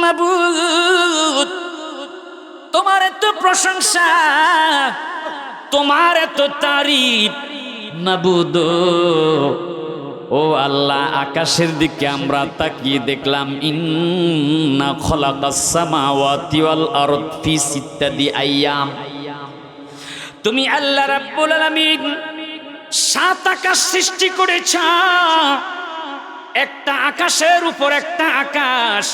মাবুদ, তোমার এত প্রশংসা, তোমার এত তারিফ মাবুদ। ও আল্লাহ, আকাশের দিকে আমরা তাকিয়ে দেখলাম, ইন্না খলাকাস সামাওয়াতি ওয়াল আরদ ফি সিত্তাতি আইয়াম। তুমি আল্লাহ রাব্বুল আলামিন 7 আকাশ সৃষ্টি করেছ, একটা আকাশের উপর একটা আকাশ।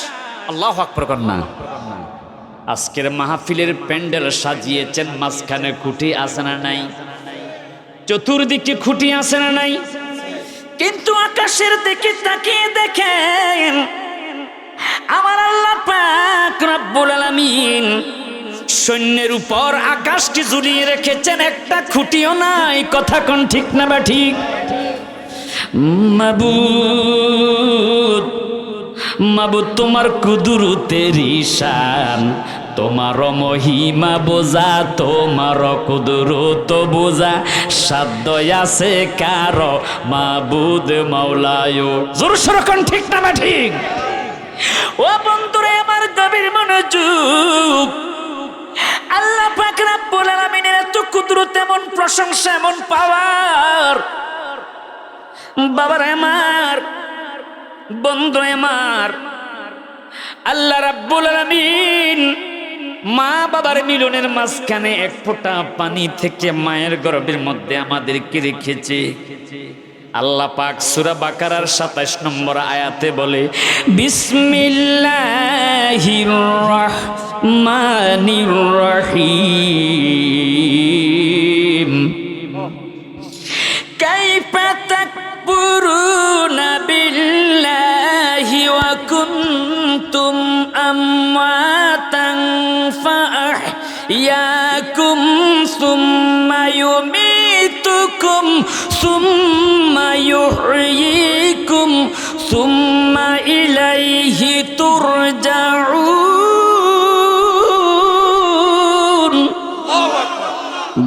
আল্লাহু আকবার কন্যা। আজকের মাহফিলের প্যান্ডেল সাজিয়েছেন, মাঝখানে খুঁটি আছে না নাই? চতুর্দিকে খুঁটি আছে না নাই? কিন্তু আকাশের দিকে তাকিয়ে দেখেন, আমার আল্লাহ পাক রব্বুল আলামিন সৈন্যের উপর আকাশকে ঝুলিয়ে রেখেছেন, একটা খুঁটিও নাই। কথা কোন ঠিক না বা ঠিক? মাবুদ, মাবুদ, তোমার কুদরতের ঈশান, তোমার মহিমা বোঝা, তোমার কুদরত বোঝা সাধ্য আছে কারো মাবুদ মাওলায়। জোর সরকন ঠিক না বা ঠিক? ও বন্ধুরে আমার গভীর মনোযোগ, আল্লাহ পাক রব্বুল আলামিনের এত কুদরত, এমন প্রশংসা, এমন পাওয়ার। বাবারে আমার, বন্ধু আমার, আল্লাহ রাব্বুল আলামিন মা বাবার মিলনের মাঝখানে এক ফোঁটা পানি থেকে মায়ের গর্ভের মধ্যে আমাদেরকে রেখেছে। আল্লাহ পাক সূরা বাকারার 27 নম্বর আয়াতে বলে, বিসমিল্লাহির রহমানির রহিম, কাইফা তাকফুরুনা বিল্লাহি ওয়া কুনতুম আমওয়াতান ফাআহইয়াকুম সুম্মা ইউমীতুকুম সুম্মা ইউহয়িকুম সুম্মা ইলাইহি তুরজাউন।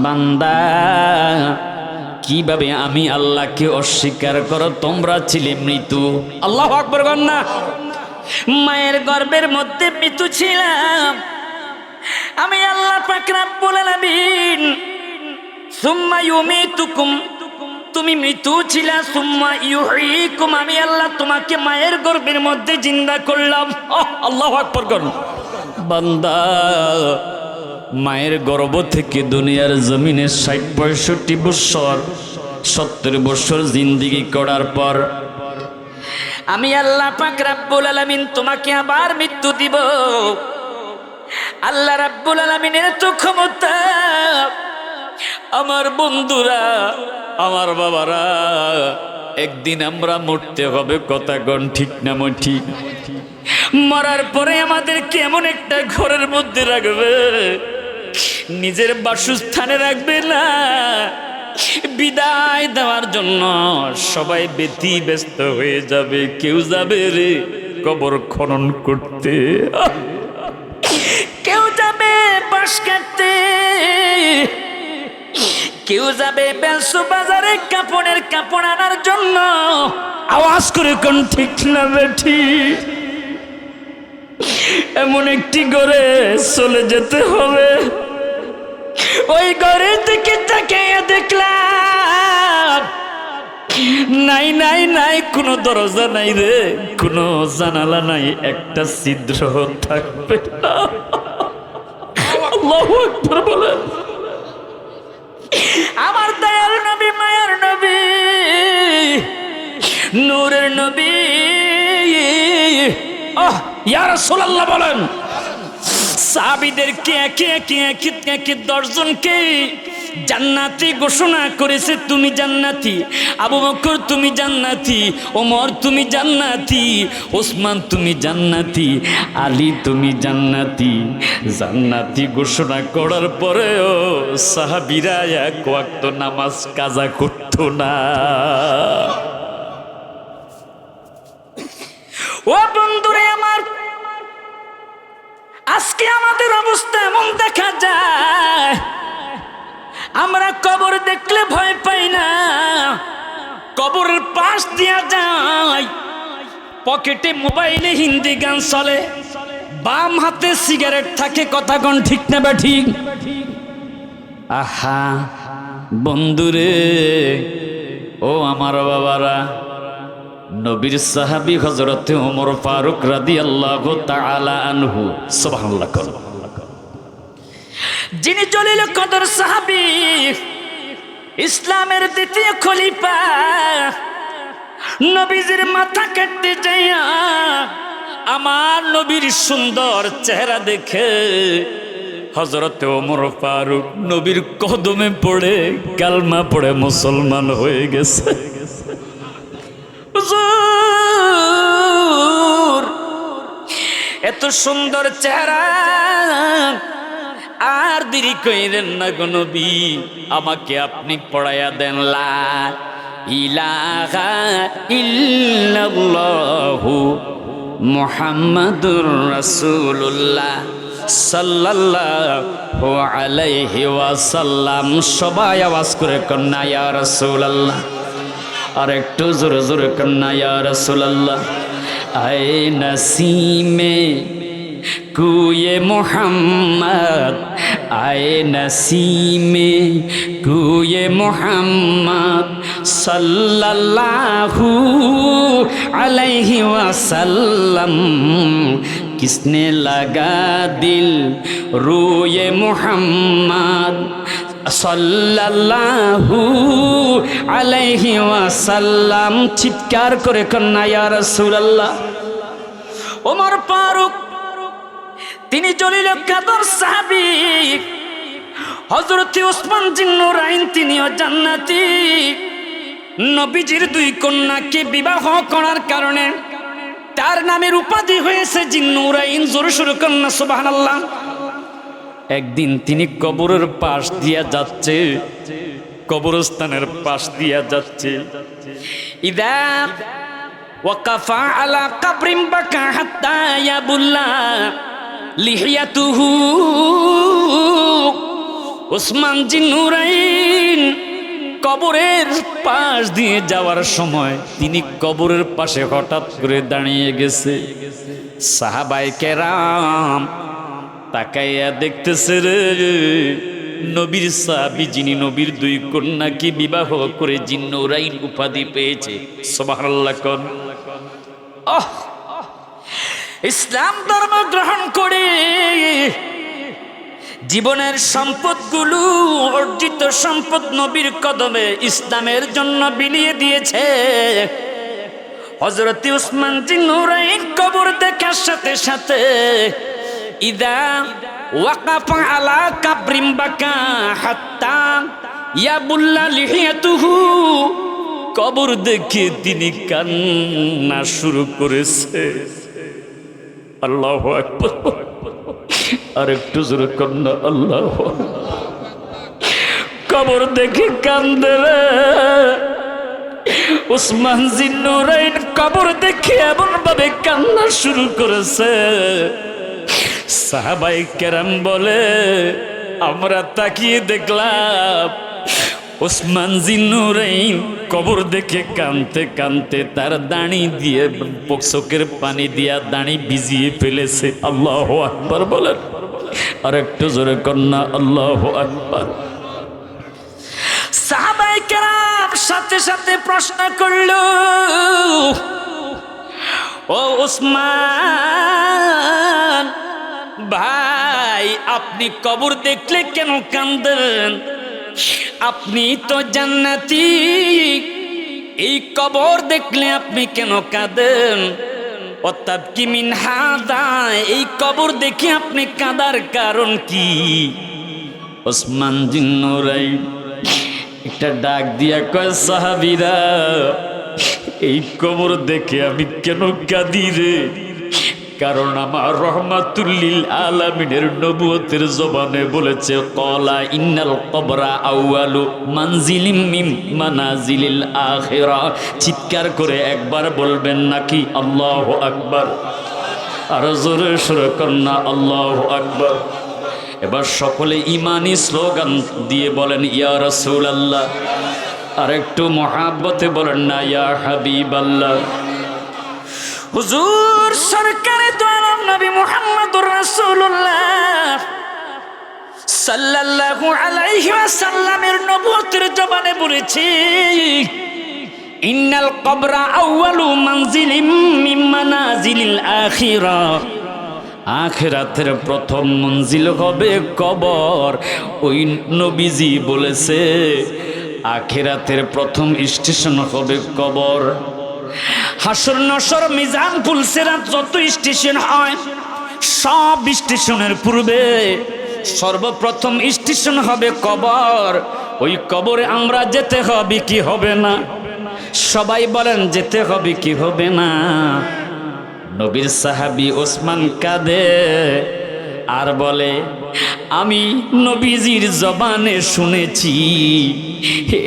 বান্দা, কিভাবে আমি আল্লাহকে অস্বীকার করো? তোমরা ছিলে মৃত্যু। আল্লাহু আকবার বলেন না? মায়ের গর্ভের মধ্যে মৃত্যু ছিলাম আমি, আল্লাহ পাক রব্বুল আলামিন। সুম্মা ইউমীতুকুম, তুমি মৃত্যু ছিলা। সুম্মা ইউহয়িকুম, আমি আল্লাহ তোমাকে মায়ের গর্ভের মধ্যে জিন্দা করলাম। আল্লাহু আকবার করুন। বান্দা, মায়ের গর্ভ থেকে দুনিয়ার জমিনে 60-65 বছর 70 বছর জিন্দেগি করার পর আমি আল্লাহ পাক রব্বুল আলামিন তোমাকে আবার মৃত্যু দিব। আল্লাহ রাব্বুল আলামিনের তো ক্ষমতা। আমার বন্ধুরা, আমার বাবারা, একদিন আমরা মরতে হবে। কথা কোন ঠিক না ঠিক? মরার পরে আমাদের কেমন একটা ঘরের মধ্যে রাখবে, নিজের বাসস্থানে রাখবে না। বিদায় দেওয়ার জন্য সবাই ব্যস্ত হয়ে যাবে। কেউ যাবে রে কবর খনন করতে, কেউ যাবে বাঁশ কাটতে, কেউ যাবে বেলসু বাজারে কাপড়ের কাপড় আনার জন্য। আওয়াজ করে কোন ঠিক না বেঠি? এমন একটি ঘরে চলে যেতে হবে। ওই ঘরের দিকে তাকিয়ে দেখলাম, নাই নাই নাই, কোনো দরজা নাই রে, কোনো জানালা নাই, একটা ছিদ্র থাকবে না। আল্লাহু আকবার বলেন। আমার দয়াল নবী, মায়ার নবী, নূরের নবী, ইয়া রাসূলুল্লাহ বলেন, সাহাবীদেরকে একে একে 10 জনকে জান্নাতি ঘোষণা করেছে। তুমি জান্নাতি, আবু বকর তুমি জান্নাতি, ওমর তুমি জান্নাতি, ওসমান তুমি জান্নাতি, আলী তুমি জান্নাতি। জান্নাতি ঘোষণা করার পরেও সাহাবীরা এক ওয়াক্ত নামাজ কাজা করতো না। ও বন্ধুরে আমার, আজকে আমাদের অবস্থা এমন দেখা যায়, আমরা কবর দেখলে ভয় পাই না। কবরের পাশ দিয়া যায়, পকেটে মোবাইলে হিন্দি গান চলে, বাম হাতে সিগারেট থাকে, কথা কোন ঠিক না বা ঠিক? আহা বন্ধুরে, ও আমার বাবারা, নবীর সাহাবী হযরতে ওমর ফারুক রাদিয়াল্লাহু তাআলা আনহু, সুবহানাল্লাহ, যিনি জলিল কদর সাহাবী, ইসলামের দ্বিতীয় খলিফা, নবীজির মাথা কাটতে যাইয়া আমার নবীর সুন্দর চেহারা দেখে হযরতে ওমর ফারুক নবীর কদমে পড়ে কালমা পড়ে মুসলমান হয়ে গেছে। হুজুর, এত সুন্দর চেহারা, আর দেরি কইরেন না গো নবী, আমাকে আপনি পড়াইয়া দেন লা ইলাহা ইল্লাল্লাহু মুহাম্মাদুর রাসূলুল্লাহ সাল্লাল্লাহু আলাইহি ওয়াসাল্লাম। সবাই আওয়াজ করে কন্যা ইয়া রাসূলুল্লাহ, আর একটু জোরে জোরে কন্যা ইয়া রাসূলুল্লাহ। আয়ে নসীমে কুয়ে মোহাম্মদ, আয়ে নসীমে কুয়ে মোহাম্মদ সাল্লাল্লাহু আলাইহি ওয়াসাল্লাম, किसने लगा दिल रूए मोहम्मद সাল্লাল্লাহু আলাইহি ওয়াসাল্লাম। চিৎকার করে কন্যা ইয়া রাসূলুল্লাহ। ওমর ফারুক তিনি জলিল কদর সাহাবী, হযরত ওসমান জিন্নুরাইন তিনিও জান্নাতি। নবীজির দুই কন্যাকে বিবাহ করার কারণে তার নামের উপাধি হয়েছে জিন্নুরাইন। জোরে শুরু কন্যা সুবহানাল্লাহ। একদিন তিনি কবরের পাশ দিয়া যাচ্ছে, কবরস্থানের পাশ দিয়া যাচ্ছে, ইদা ওয়াকাফা আলা কবরিন বাকা হাত্তা ইয়াবুল্লা লিহিয়াতুহু। ওসমান জিন্নুরাইন কবরের পাশ দিয়ে যাওয়ার সময় তিনি কবরের পাশে হঠাৎ করে দাঁড়িয়ে গেছে। সাহাবায়ে কেরাম তাকাইয়া দেখতেছে রে, নবীর সাহাবী যিনি নবীর দুই কন্যাকে বিবাহ করে জিন্নুরাইন উপাধি পেয়েছে। সুবহানাল্লাহ। কোন ইসলাম ধর্ম গ্রহণ করে জীবনের সম্পদগুলো, অর্জিত সম্পদ নবীর কদমে ইসলামের জন্য বিলিয়ে দিয়েছে। হযরত ওসমান জিন্নুরাইন কবর দেখার সাথে সাথে ইদা ওয়াকাফা আলা কবরিন বাকা হাত্তা ইয়াবুল্লা লিহিয়াতুহু, কবর দেখে তিনি কান্না শুরু করেছে। আল্লাহু আকবার। আর একটু জোরে কন্যা আল্লাহু আকবার। কবর দেখে কান্দে রে ওসমান জিন্নুরাইন, কবর দেখে এমন ভাবে কান্না শুরু করেছে। সাহাবায়ে কেরাম বলে, আমরা তাকিয়ে দেখলাম ওসমান জিন্নুরাইন কবর দেখে কানতে কানতে তার দাড়ি দিয়ে, চোখের পানি দিয়া দাড়ি ভিজিয়ে ফেলেছে। আল্লাহু আকবার বলেন। আর একটু জোরে কন্যা আল্লাহু আকবার। সাহাবায়ে কেরাম সাথে সাথে প্রশ্ন করল, ও ওসমান ভাই, আপনি কবর দেখলে কেন কাঁদেন? আপনি তো জান্নাতি, এই কবর দেখলে আপনি কেন কাঁদেন? অতাবকি মিন হাদা, এই কবর দেখে আপনি কাঁদার কারণ কি? ওসমান জিন্নুরাইন একটা ডাক দিয়া কয়, সাহাবীরা, এই কবর দেখে আমি কেন কাঁদি রে? কারণ আমার রাহমাতুল লিল আলামিনের নবুয়তের জবানে বলেছে, ক্বালা ইন্নাল কবরা আউয়ালু মানজিলিম মিন মানাজিলিল আখিরা। চিৎকার করে একবার বলবেন নাকি আল্লাহু আকবার? আর জোরে সুরে কন্যা আল্লাহু আকবার। এবার সকলে ঈমানি স্লোগান দিয়ে বলেন ইয়া রাসূলুল্লাহ। আর একটু মহাব্বতে বলেন না ইয়া হাবিবাল্লাহ। হুজুর সরকারে দয়ালম নবী মুহাম্মদুর সাল্লাল্লাহু আলাইহি ওয়াসাল্লামের নবুয়তের জবানে বলেছে, ইন্নাল কবরা আউয়ালু মানজিলিম মিন মানাজিলিল আখিরাহ, আখিরাতের প্রথম মঞ্জিল হবে কবর। ওই নবীজি বলেছে আখিরাতের প্রথম স্টেশন হবে কবর। হাসর নসর মিজান পুলসিরাত যত স্টেশন হয়, সব স্টেশনের পূর্বে সর্বপ্রথম স্টেশন হবে কবর। ওই কবরে আমরা যেতে হবে কি হবে না? সবাই বলেন যেতে হবে কি হবে না? নবীর সাহাবী ওসমান কাঁদে আর বলে, আমি নবীজির জবানে শুনেছি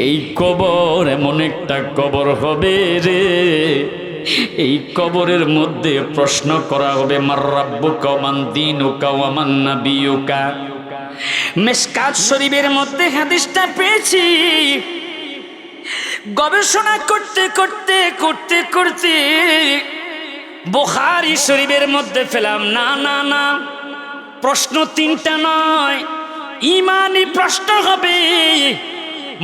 এই কবর এমন একটা কবর হবে রে, এই কবরের মধ্যে প্রশ্ন করা হবে, মার রাব্বুকা মান দীনুকা ওয়া মান নাবিয়ুকা। মিশকাত শরীফের মধ্যে হাদিসটা পেয়েছি। গবেষণা করতে করতে করতে করতে বুখারী শরীফের মধ্যে পেলাম, না না না, প্রশ্ন তিনটা নয়, ইমানি প্রশ্ন হবে।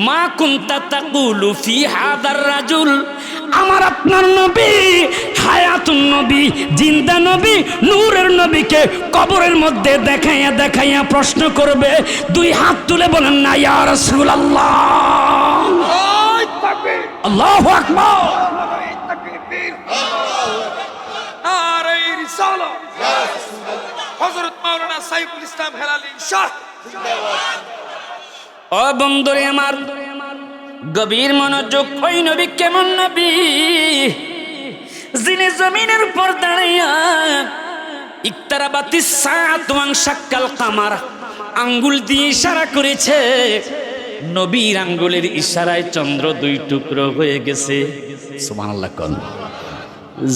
মা কুনতা তাকুলু ফি হাদার রাজুল, আমার আপনার নবী হায়াতুন নবী, জিন্দা নবী, নূরের নবীকে কবরের মধ্যে দেখাইয়া দেখাইয়া প্রশ্ন করবে। দুই হাত তুলে বলেন না ইয়া রাসূলুল্লাহ। আল্লাহু আকবার। নারে রিসালাত হযরত মাওলানা সাইফুল ইসলাম হেলালি শাহ। ও বন্ধুরে আমার, গভীর মনোযোগ। ওই নবী কেমন নবী? যিনি জমিনের উপর দাঁড়াইয়া ইকতারাবাতিস সাআতু ওয়ানশাক্কাল কামার আঙ্গুল দিয়ে ইশারা করেছে। নবীর আঙ্গুলের ইশারায় চন্দ্র দুই টুকরো হয়ে গেছে। সুবহানাল্লাহ। কোন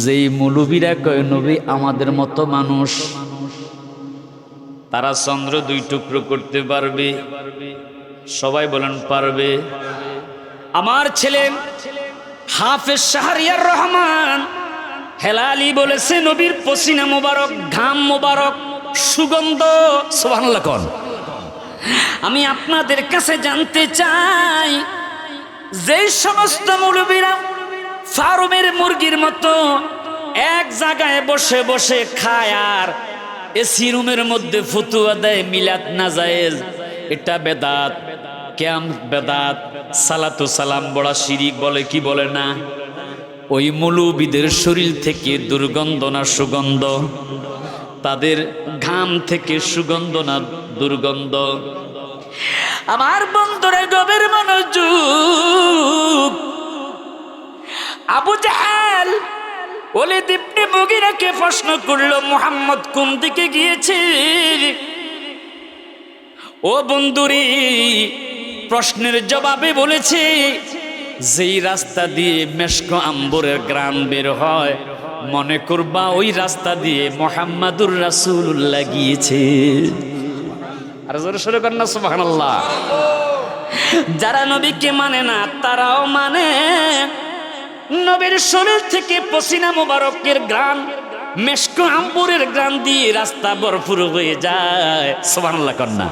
যেই মৌলবীরা কয় নবী আমাদের মতো মানুষ, তারা চন্দ্র দুই টুকরো করতে পারবে? সবাই বলেন পারবে। আমার ছেলে হাফেজ শাহরিয়ার রহমান হেলালি বলেছে নবীর পসিনা মোবারক, ঘাম মোবারক, সুগন্ধ। সুবহানাল্লাহ। কোন আমি আপনাদের কাছে জানতে চাই, যে সমস্ত মৌলবীরা ফার্মের মুরগির মতো এক জায়গায় বসে বসে খায় আর এসি রুমের মধ্যে ফতুয়া দেয় মিলাদ না জায়েজ, এটা বেদাত, কিয়াম বেদাত, সালাতু সালাম বড়া শিরিক বলে কি বলে না? ওই মৌলবীদের শরীর থেকে দুর্গন্ধ না সুগন্ধ? তাদের ঘাম থেকে সুগন্ধ না দুর্গন্ধ? আমার বন্ধুরা গভীর মনোযোগ। আবু জাহেল ওলীদ ইবনে মুগীরাকে প্রশ্ন করলো, মুহাম্মদ কোন দিকে গিয়েছে? ও বন্ধুরি, প্রশ্নের জবাবে বলেছে, যেই রাস্তা দিয়ে মেশক আম্বরের গ্রাম বের হয়, মনে করবা ওই রাস্তা দিয়ে মুহাম্মাদুর রাসূলুল্লাহ গিয়েছে। আর জোরে সরে কর না সুবহানাল্লাহ। যারা নবীকে মানে না তারাও মানে। নবীর শরীর থেকে পসিনা মুবারকের গ্রাম, মেশক আম্বরের গ্রাম দিয়ে রাস্তা ভরপুর হয়ে যায়। সুবহানাল্লাহ। কন্যা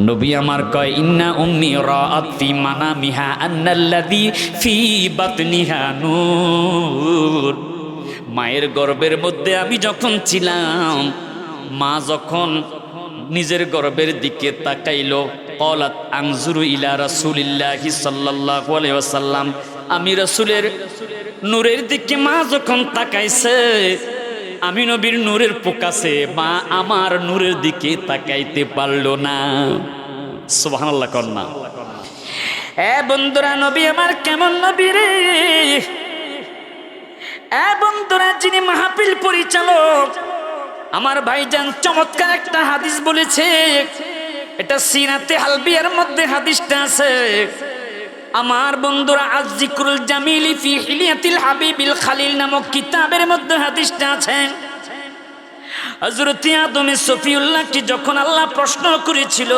নবী আমার কয়, ইন্না উম্মি রাআত ফি মানামিহা আন্নাল্লাযী ফি বাতনিহা নূর। মায়ের গর্ভের মধ্যে আমি যখন ছিলাম, মা যখন নিজের গর্ভের দিকে তাকাইলো, ক্বালাত আনজুরু ইলা রাসূলিল্লাহি সাল্লাল্লাহু আলাইহি ওয়াসাল্লাম, আমি রাসূলের নূরের দিকে মা যখন তাকাইছে, আমি নবীর নূরের পোকাছে, মা আমার নূরের দিকে তাকাইতে পারলো না। সুবহানাল্লাহ। কন্যা এ বন্ধুরা, নবী আমার কেমন নবী রে? এ বন্ধুরা, যিনি মাহফিল পরিচালক আমার ভাইজান চমৎকার একটা হাদিস বলেছে। এটা সিরাতে হালবিয়ার মধ্যে হাদিসটা আছে। আমার বন্ধুরা, আয-যিকরুল জামিলি ফি হিলিয়াতিল হাবিবিল খালিল নামক কিতাবের মধ্যে হাদিসটা আছে। হযরত আদম সফিউল্লাহকে যখন আল্লাহ প্রশ্ন করেছিল,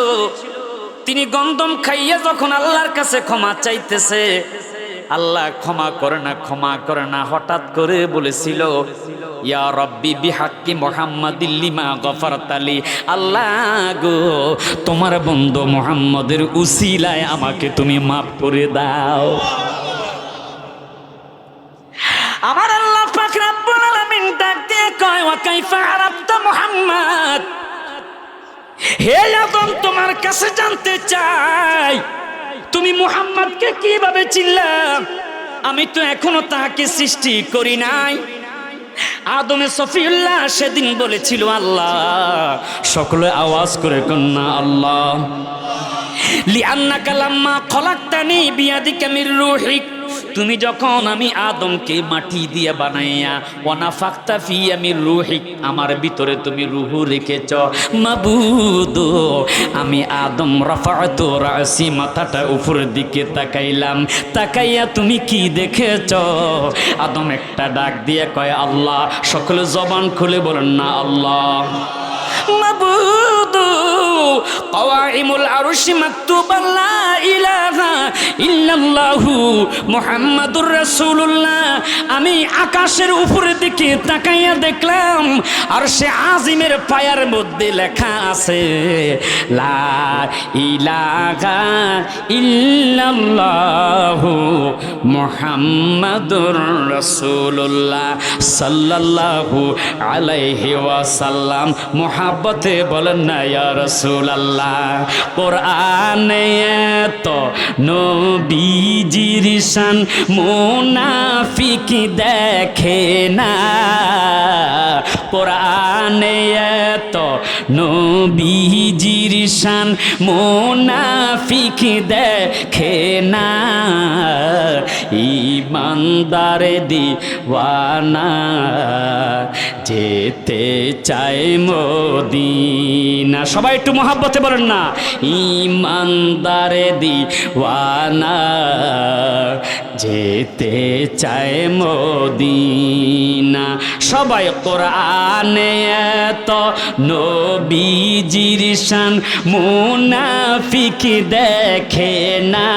তিনি গন্ধম খাইয়া যখন আল্লাহর কাছে ক্ষমা চাইতেছে, আল্লাহ ক্ষমা করে না, ক্ষমা করে না, হঠাৎ করে বলেছিল, ইয়া রব্বি বিহাক্কি মুহাম্মাদিল লিমা গফারতালি, আল্লাহ গো তোমার বন্ধু মুহাম্মদের উসিলায় আমাকে তুমি মাফ করে দাও। আমার আল্লাহ পাক রব্বুল আলামিন ডাক দিয়ে কয় ওয়া কাইফা আরাফতা মুহাম্মদ, হে আদম তোমার কাছে জানতে চাই তুমি মুহাম্মদকে কিভাবে চিনলা? আমি তো এখনো তাকে সৃষ্টি করি নাই। আদমে সফিউল্লাহ সেদিন বলেছিল আল্লাহ, সকলে আওয়াজ করে কন্যা আল্লাহ, লিআন্নাকা লাম্মা খলাকতানি বিয়াদিকা মির রূহিক, তুমি যখন আমি আদমকে মাটি দিয়ে বানাইয়া ওয়ানাফাক্তা ফিয়া মির রূহিক, আমার ভিতরে তুমি রূহ রেখেছ মাবুদ, আমি আদম রাফা'তু রাসি, মাথাটা উপরের দিকে তাকাইলাম, তাকাইয়া তুমি কি দেখেছ? আদম একটা ডাক দিয়ে কয় আল্লাহ। সকলে জবান খুলে বলেন না আল্লাহ। মাবুদ কাওয়াইমুল আরশি মাকতুবান লা ইলাহা ইল্লাল্লাহু মুহাম্মাদুর রাসূলুল্লাহ, আমি আকাশের উপরের দিকে তাকাইয়া দেখলাম আরশে আজিমের পায়ার মধ্যে লেখা আছে লা ইলাহা ইল্লাল্লাহু মুহাম্মাদুর রাসূলুল্লাহ সাল্লাল্লাহু আলাইহি ওয়াসাল্লাম। মোহাব্বতে বলেন না ইয়া রাসূলুল্লাহ। কোরআনে তো নবীজির শান মুনাফিক দেখে না, কোরআনে তো নবীজির শান মুনাফিক দেখে না, ঈমানদার দিওয়ানা যেতে চায় মদিনা। সবাই একটু মহাব্বতে বলেন না, ঈমানদার দিওয়ানা যেতে চায় মদিনা। সবাই কোরআনে তো নবীজির শান মুনাফিক দেখে না,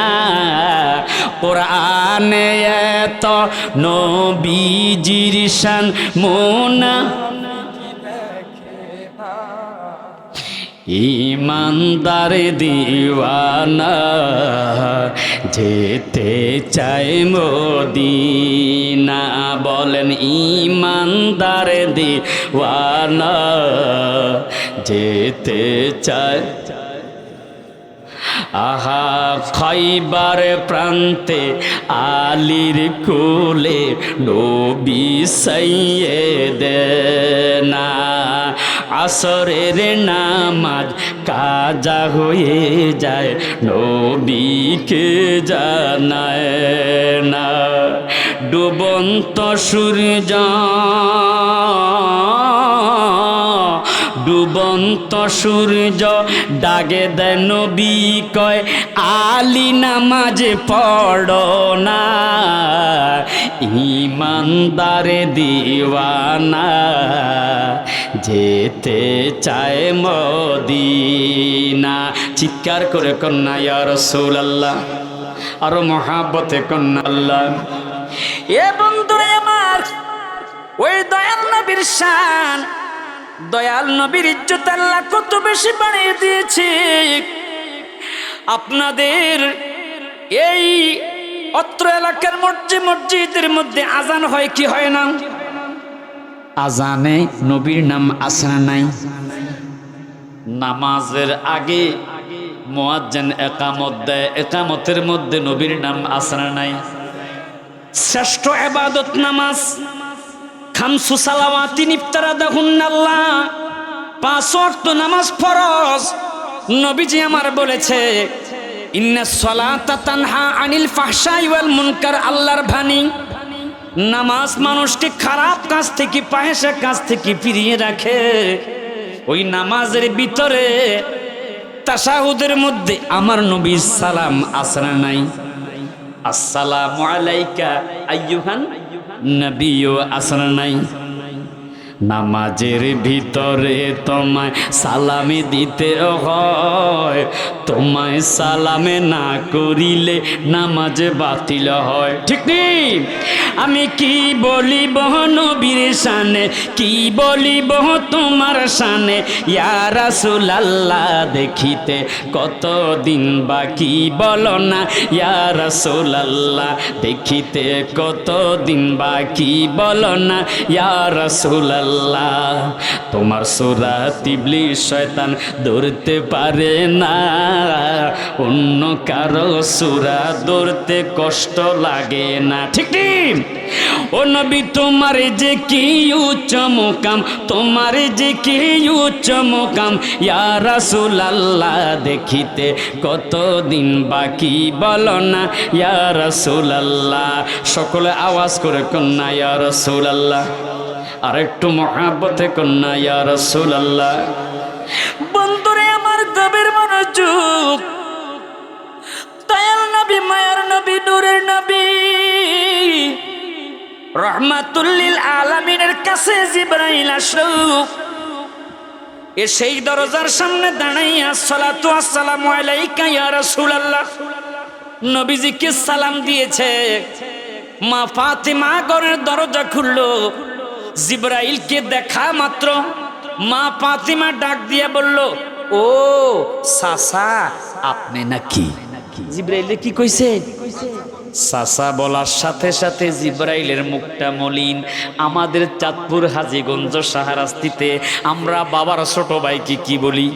কোরআনে তো নবীজির শান ঈমানদার দিওয়ানা যেতে চায় মদিনা। বলেন ঈমানদার দিওয়ানা যেতে চায়। আহা খাইবার প্রান্তে আলীর কোলে নবী সাইয়েদেনা, আসরের নামাজ কাজা হয়ে যায় নবীকে জানায় না, ডুবন্ত সূর্য ডুবন্ত সূর্য ডাকে দেয় নবী কয় আলী নামাজ পড়ো না, ঈমানদার দিওয়ানা যেতে চায় মদিনা। চিৎকার করে কন্যা ইয়া রাসূলুল্লাহ, আরো মহাব্বতে কন্যা আল্লাহ। এ বন্ধুরে আমার, ওই দয়াল নবীর শান, দয়াল নবীর ইজ্জত আল্লাহ কত বেশি বাড়িয়ে দিয়েছে। আপনাদের এই অত্র এলাকার মসজিদের মধ্যে আজান হয় কি হয় না? আজানে নবীর নাম আছে না নাই? নামাজের আগে মুয়াজ্জিন একামত দেয়, একামতের মধ্যে নবীর নাম আছে না নাই? শ্রেষ্ঠ ইবাদত নামাজ, খামসু সালাওয়াতিন ইফতারাদাহুন্নাল্লাহ, 5 ওয়াক্ত নামাজ ফরজ। নবীজি আমার বলেছে ইন্নাস সালাতা তানহা আনিল ফাহশাই ওয়াল মুনকার, আল্লাহর বাণী। নামাজ মানুষকে খারাপ কাজ থেকে, ফাহিশা কাজ থেকে ফিরিয়ে রাখে। ওই নামাজের ভিতরে তাশাহুদের মধ্যে আমার নবীর সালাম আছে না নাই? আসসালামু আলাইকা আইয়ুহান নবিয়্যু আছে না নাই? নামাজের ভিতরে তোমায় সালামি দিতে হয়, তোমায় সালামে না করিলে নামাজ বাতিল হয়। ঠিক নেই? আমি কি বলিব নবীর শানে, কি বলিব তোমার শানে, ইয়া রাসূলুল্লাহ দেখিতে কতদিন বাকি বলো না, ইয়া রাসূলুল্লাহ দেখিতে কতদিন বাকি বলো না, ইয়া রাসূলুল্লাহ। তোমার সূরাত ইবলিস শয়তান ধরতে পারে না, অন্য কারো সূরা ধরতে কষ্ট লাগে না। ঠিক ঠিক? ও নবী তোমার যে কি উচ্চ মুকাম, তোমার যে কি উচ্চ মুকাম, ইয়া রাসূলুল্লাহ দেখিতে কতদিন বাকি বলো না, ইয়া রাসূলুল্লাহ। সকলে আওয়াজ করে কন্যা ইয়া রাসূলুল্লাহ, আর একটু মহাব্বতে কন্যা ইয়া রাসূলুল্লাহ। বন্ধুরে আমার গভীর মনোযোগ, দয়াল নবী, মায়ার নবী, নূরের নবী, রহমাতুল লিল আলামিনের কাছে জিবরাইল আসলো। এ সেই দরজার সামনে দাঁড়াইয়া আসসালাতু আসসালামু আলাইকা ইয়া রাসূলুল্লাহ নবীজিকে সালাম দিয়েছে। মা ফাতিমা ঘরের দরজা খুললো। জিবরাইলকে দেখা মাত্র মা ফাতিমা ডাক দিয়ে বলল, ও চাচা আপনি নাকি? জিবরাইলে কি কইছে? চাচা বলার সাথে সাথে জিবরাইলের মুখটা মলিন। আমাদের চাঁদপুর হাজীগঞ্জ শাহরাস্তিতে আমরা বাবার ছোট ভাইকে কি বলি?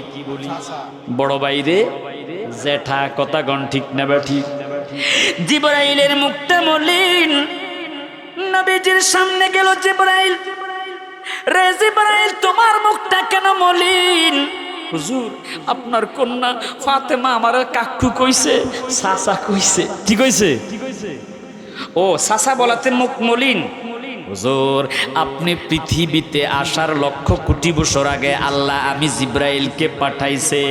বড় ভাইরে জেঠা। কথা গণ ঠিক না বেঠি? জিবরাইলের মুখটা মলিন। নবীজির সামনে গেল জিবরাইল। রে জিবরাইল, তোমার মুখটা কেন মলিন? হুজুর, আপনার কন্যা ফাতেমা আমার কাকু কইছে, চাচা কইছে। কি কইছে? ও চাচা বলাতে মুখ মলিন। হুজুর, আপনি পৃথিবীতে আসার লক্ষ কোটি বছর আগে আল্লাহ আমি জিবরাইলকে পাঠাইছে।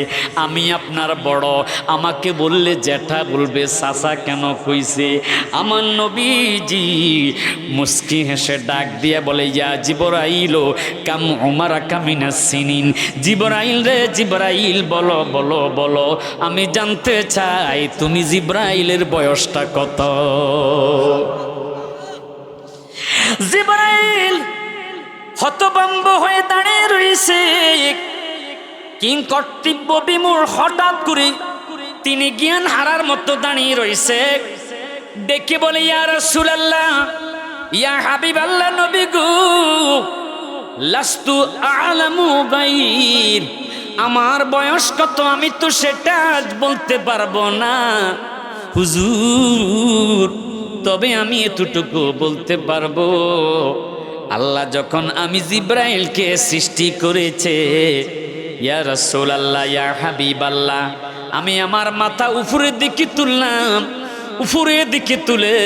আমি আপনার বড়, আমাকে বললে জ্যাঠা বলবে, চাচা কেন কইছে? আমার নবীজি মুস্কি হেসে ডাক দিয়ে বলে, ইয়া জিবরাইল কাম উমারা কামিনা সিনিন। জিবরাইল রে জিবরাইল, বলো বলো বলো, আমি জানতে চাই তুমি জিবরাইলের বয়সটা কত? জিবরাইল হতভম্ব হয়ে দাঁড়িয়ে রয়েছে। কিং কর্তব্য বিমূঢ়, হঠাৎ করে তিনি জ্ঞান হারার মতো দাঁড়িয়ে রয়েছে। ডেকে বলে, ইয়া রাসূলুল্লাহ, ইয়া হাবিবাল্লাহ, নবী গো, লাস্তু আ'লামু গায়ব, আমার বয়স কত আমি তো সেটা বলতে পারবো না হুজুর, তবে আমি এতটুকু বলতে পারবো, আল্লাহ যখন আমি জিবরাইলকে সৃষ্টি করেছে, ইয়া রাসূলুল্লাহ, ইয়া হাবিবাল্লাহ, আমি আমার মাথা উপরের দিকে তুললাম। উপরের দিকে তুলে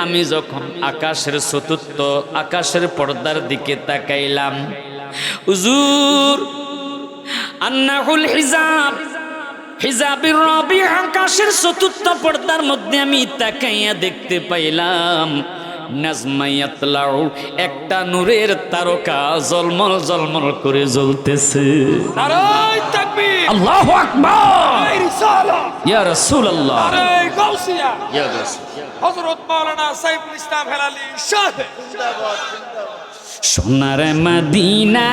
আমি যখন আকাশের চতুর্থ আকাশের পর্দার দিকে তাকাইলাম, হুজুর, আন্নাহুল হিজাব, হিজাবের রবি, আকাশের চতুর্থ পর্দার মধ্যে আমি তাকাইয়া দেখতে পাইলাম নাজমায়াতলাউ, একটা নূরের তারকা জলমল জলমল করে জ্বলতেছে। নারায়ে তাকবীর, আল্লাহু আকবার, নারায়ে রিসালাত, ইয়া রাসূলুল্লাহ, নারায়ে গাউসিয়া, ইয়া রাসূল। হযরত মাওলানা সাইফুল ইসলাম হেলালি শাহ। সোনার মদিনা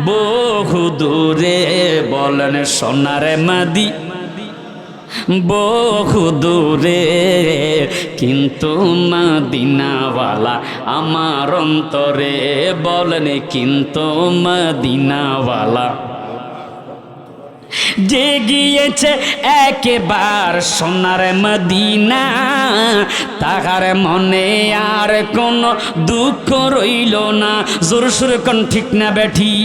বহু দূরে, বলেন সোনার মদি বহু দূরে, কিন্তু মদিনাওয়ালা আমার অন্তরে, বলেন কিন্তু মদিনাওয়ালা। যে গিয়েছে একবার সোনার মদিনা, তাহার মনে আর কোনো দুঃখ রইল না। জোর সুরে কোন ঠিক না বেঠি?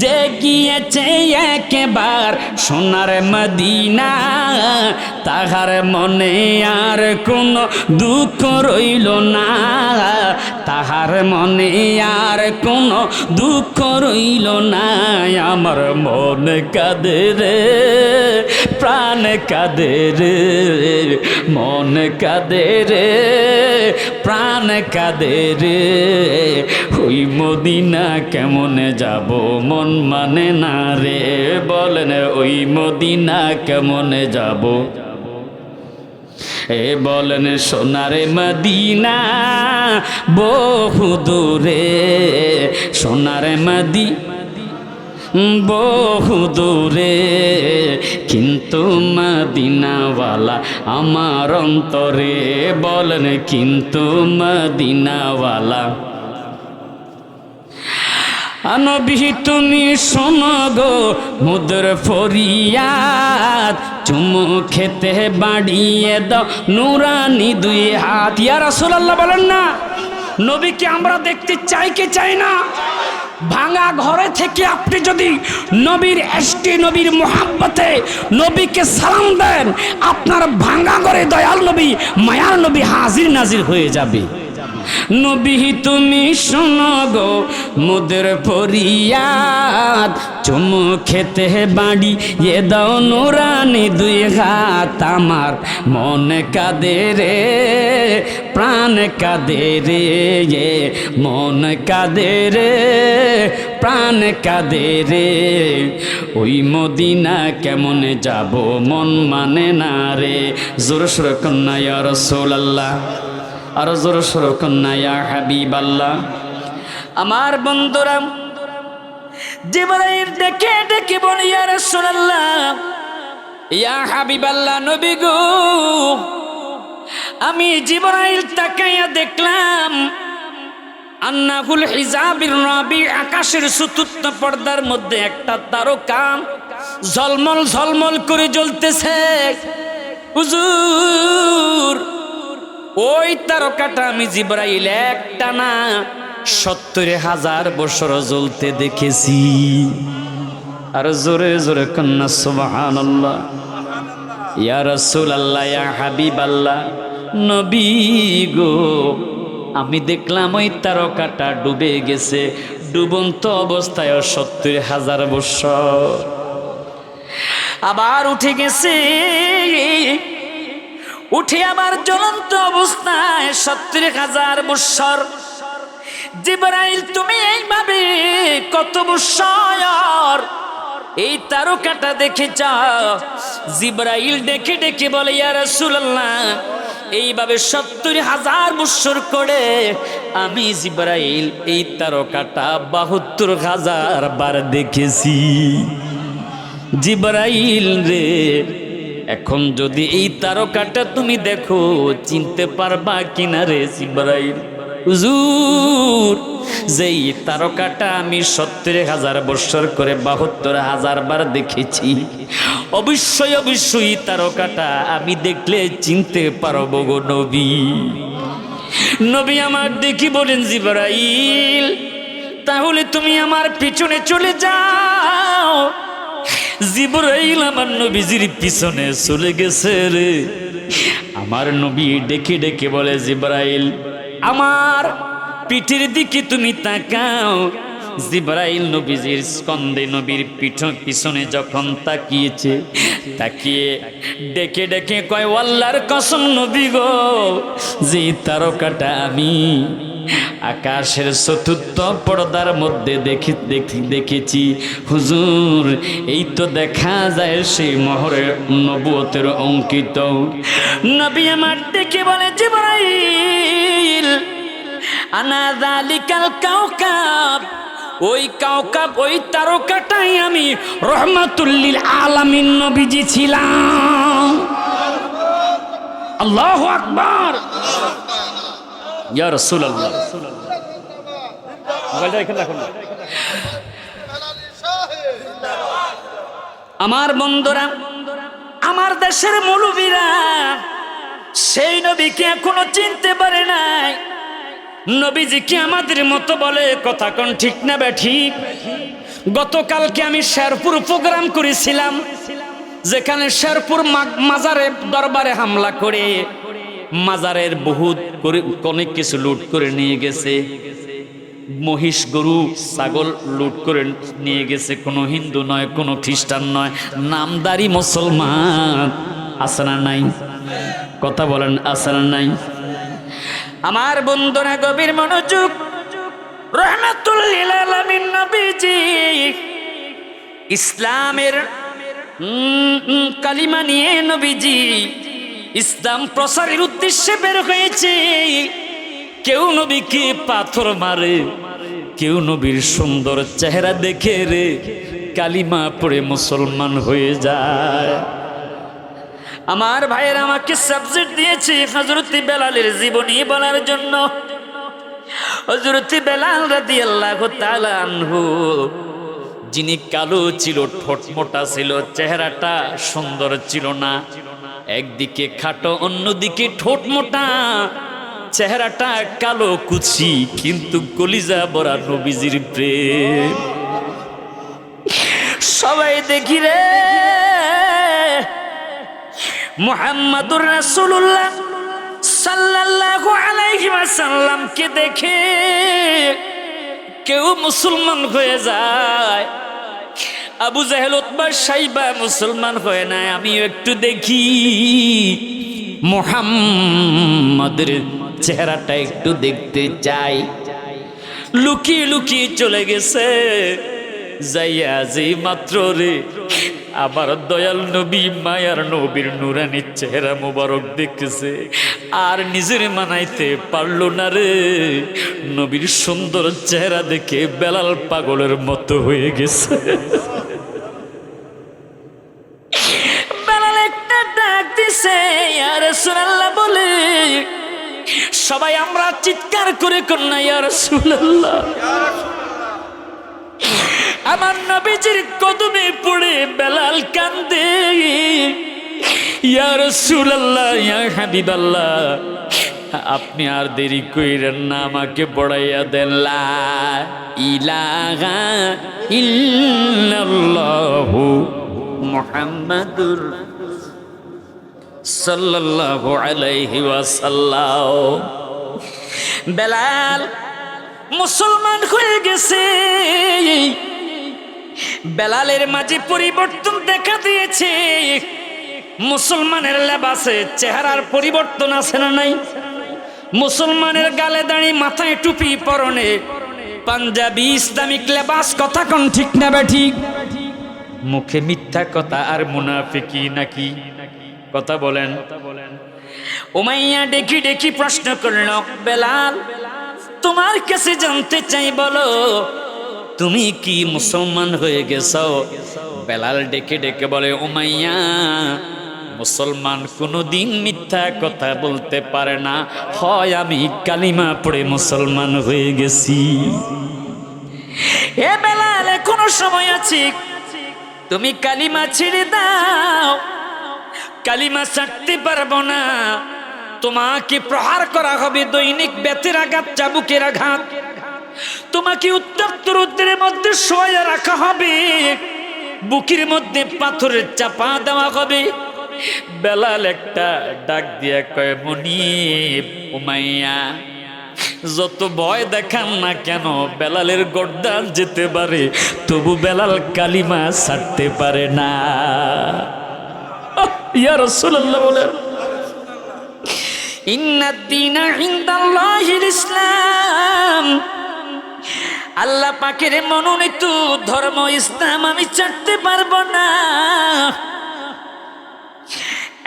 যে গিয়েছে একবার সোনার মদিনা, তাহার মনে আর কোনো দুঃখ রইল না, তাহার মনে আর কোনো দুঃখ রইল না। আমার মন কাঁদে রে, প্রাণ কাঁদে রে, মন কাঁদে রে, প্রাণ কাঁদে রে। ওই মদিনা কেমনে যাব মন মানে না রে, বলেন ওই মদিনা কেমনে যাব। এ বলেন সোনারে মদিনা বহু দূরে, সোনারে মদি বহু দূরে, কিন্তু মদিনাওয়ালা আমার অন্তরে, বলেন কিন্তু মদিনাওয়ালা। নবী তুমি শোনো গো মুদের ফরিয়াদ, চুমু খেতে বাড়িয়ে দাও নুরানি দুই হাত। ইয়া রাসূলুল্লাহ বলেন না, নবীকে আমরা দেখতে চাই কি চাই না? ভাঙা ঘরে থেকে আপনি যদি নবীর এশকে, নবীর মোহাব্বতে নবীকে সালাম দেন, আপনার ভাঙা ঘরে দয়াল নবী, মায়ার নবী হাজির নাজির হয়ে যাবে। নবী তুমি শোনো গো মুদের ফরিয়াদ, চুমু খেতে বাড়ি এ দাও নুরানি দুই হাত। আমার মন কাঁদে রে, প্রাণ কাঁদে রে, মন কাঁদে রে, প্রাণ কাঁদে রে। ওই মদিনা কেমনে যাব মন মানে না রে। জোর সোরে কন্যা ইয়া রাসূলুল্লাহ, আর জোর সোরে কন্যা ইয়া হাবিবাল্লাহ। আমার বন্ধুরা জিবরাইল ডেকে ডেকে বলে ইয়া রাসূলুল্লাহ, ইয়া হাবিবাল্লাহ, নবী গো আমি জিবরাইল তাকাইয়া দেখলাম আন্নাহুল হিজাবির রবি, আকাশের চতুর্থ পর্দার মধ্যে একটা তারকা ঝলমল ঝলমল করে জ্বলতেছে। হুজুর ওই তারকাটা আমি জিবরাইল একটা না 70,000 বছর জ্বলতে দেখেছি। আর জোরে জোরে কন্যা সুবহানাল্লাহ। ইয়া রাসূলুল্লাহ, ইয়া হাবিবাল্লাহ, নবী গো আমি দেখলাম ওই তারকাটা ডুবে গেছে, ডুবন্ত অবস্থায় 70,000 বছর। আবার উঠে গেছে, উঠে আবার জ্বলন্ত অবস্থায় 70,000 বছর। জিবরাইল তুমি এইভাবে কত বছর এই তারকাটা দেখেছ? জিবরাইল ডেকে ডেকে বলে ইয়া রাসূলুল্লাহ, এইভাবে 70,000 বছর করে আমি জিবরাইল এই তারকাটা 72,000 বার দেখেছি। জিবরাইল রে, এখন যদি এই তারকাটা তুমি দেখো চিনতে পারবা কিনা রে জিবরাইল? হুজুর যেই তারকাটা আমি 70,000 বছর করে 72,000 বার দেখেছি, অবশ্যই অবশ্যই তারকাটা আমি দেখলে চিনতে পারবো গো নবী। নবী আমার দেখি বলেন জিবরাইল তাহলে তুমি আমার পিছনে চলে যাও। জিবরাইল আমার নবীজির পিছনে চলে গেছে রে। আমার নবী ডেকে ডেকে বলে জিবরাইল আমার পিঠের দিকে তুমি তাকাও। জিবরাইল নবীজির স্কন্ধে নবীর পিছনে যখন তাকিয়েছে, তাকিয়ে ডেকে ডেকে কয় আল্লাহর কসম নবী গো, যে তারকাটা আমি আকাশের চতুর্থ পর্দার মধ্যে দেখেছি হুজুর, এই তো দেখা যায় সেই মোহরের নবুয়তের অঙ্কিত। নবী আমার ডেকে বলে জিবরাইল আনা যালিকাল কাওকাব, ওই কাওকাব ওই তারকাটাই আমি রহমাতুল লিল আলামিন নবীজি ছিলাম। আল্লাহু আকবার। ইয়া রাসূলুল্লাহ, মোবাইলটা এখানে রাখুন। আমার বন্ধুরা, আমার দেশের মৌলবীরা সেই নবীকে এখনো চিনতে পারে নাই। নবীজিকে আমাদের মতো বলে, কথা কোন ঠিক না ঠিক? গতকালকে আমি শেরপুর প্রোগ্রাম করেছিলাম, যেখানে শেরপুর মাজারে দরবারে হামলা করে মাজারের বহুত অনেক কিছু লুট করে নিয়ে গেছে। মহিষ গরু ছাগল লুট করে নিয়ে গেছে, কোনো হিন্দু নয়, কোনো খ্রিস্টান নয়, নামদারি মুসলমান। আছে না নাই? কথা বলেন, আছে না নাই? আমার বন্ধুরা গভীর মনোযোগ, রহমাতুল লিল আলামিন নবীজি ইসলামের কালিমা নিয়ে নবীজি ইসলাম প্রসারের উদ্দেশ্যে বের হয়েছে। কেউ নবীকে পাথর মারে, কেউ নবীর সুন্দর চেহারা দেখে রে কালিমা পড়ে মুসলমান হয়ে যায়। আমার ভাইয়ের আমাকে সাবজেক্ট দিয়েছে হযরত বেলালের জীবনী বলার জন্য। হযরত বেলাল রাদিয়াল্লাহু তাআলা আনহু, যিনি কালো ছিল, ঠোঁট মোটা ছিল, চেহারাটা সুন্দর ছিল না, একদিকে খাটো অন্যদিকে ঠোঁট মোটা, চেহারাটা কালো কুচি, কিন্তু কলিজা ভরা নবীজির প্রেম। সবাই দেখি রে মুহাম্মাদুর রাসূলুল্লাহ সাল্লাল্লাহু আলাইহি ওয়াসাল্লামকে দেখে কেউ মুসলমান হয়ে যায়। আবু জাহেল, উতবা, সাইবা মুসলমান হয়ে নাই, আমিও একটু দেখি মুহাম্মাদের চেহারাটা একটু দেখতে চাই। লুকিয়ে লুকিয়ে চলে গেছে, যাইয়া যে মাত্র রে আবার দয়াল নবী মায়ার নবীর নুরানি চেহারা মুবারক দেখতেছে, আর নিজের মানাইতে পারল না রে। নবীর সুন্দর চেহারা দেখে বেলাল পাগলের মতো হয়ে গেছে। বেলাল একটা ডাক দিছে, ইয়া রাসূলুল্লাহ বলে। সবাই আমরা চিৎকার করে কন্যা ইয়া রাসূলুল্লাহ। আমার নবীজির কদমে পড়ে বেলাল কান্দে, ইয়া রাসূলুল্লাহ, ইয়া হাবিবাল্লাহ, আপনি আর দেরি কইরেন না, আমাকে পড়াইয়া দেন লা ইলাহা ইল্লাল্লাহু মুহাম্মাদুর সাল্লাল্লাহু আলাইহি ওয়াসাল্লাম। বেলাল মুসলমান হয়ে গেছে। বেলালের মাঝে পরিবর্তন দেখা দিয়েছে। মুসলমানের লেবাসে চেহারার পরিবর্তন আছে না নাই? মুসলমানের গালে দাড়ি, মাথায় টুপি, পরনে পাঞ্জাবি ইসলামিক লেবাস। কথা কোন ঠিক না ঠিক? মুখে মিথ্যা কথা আর মুনাফিকি নাকি? কথা বলেন। উমাইয়া ডেকে ডেকে প্রশ্ন করল, বেলাল তোমার কাছে জানতে চাই, বলো তুমি কি মুসলমান হয়ে গেছো? বেলাল ডেকে ডেকে বলে, উমাইয়া মুসলমান কোনোদিন মিথ্যা কথা বলতে পারে না, হয় আমি কালিমা পড়ে মুসলমান হয়ে গেছি। এ বেলাল, এখনো সময় আছে, তুমি কালিমা ছেড়ে দাও। কালিমা ছাড়তে পারবো না, তোমাকে প্রহার করা হবে, দৈনিক বেতের আঘাত, চাবুকের আঘাত, তোমাকে উত্তপ্ত রৌদ্রের মধ্যে শোয়া রাখা হবে, বুকের মধ্যে পাথরের চাপা দেওয়া হবে। বেলাল একটা ডাক দিয়া কয়, মুনিব, উমাইয়া যত ভয় দেখান না কেন, বেলালের গর্দান যেতে পারে, তবু বেলাল কালিমা ছাড়তে পারে না। ইয়া রাসূলুল্লাহ বলেন, ইন্নাদ দীনা ইনদাল্লাহিল ইসলাম, আল্লাহ পাকের মনোনীত ধর্ম ইসলাম আমি ছাড়তে পারবো না।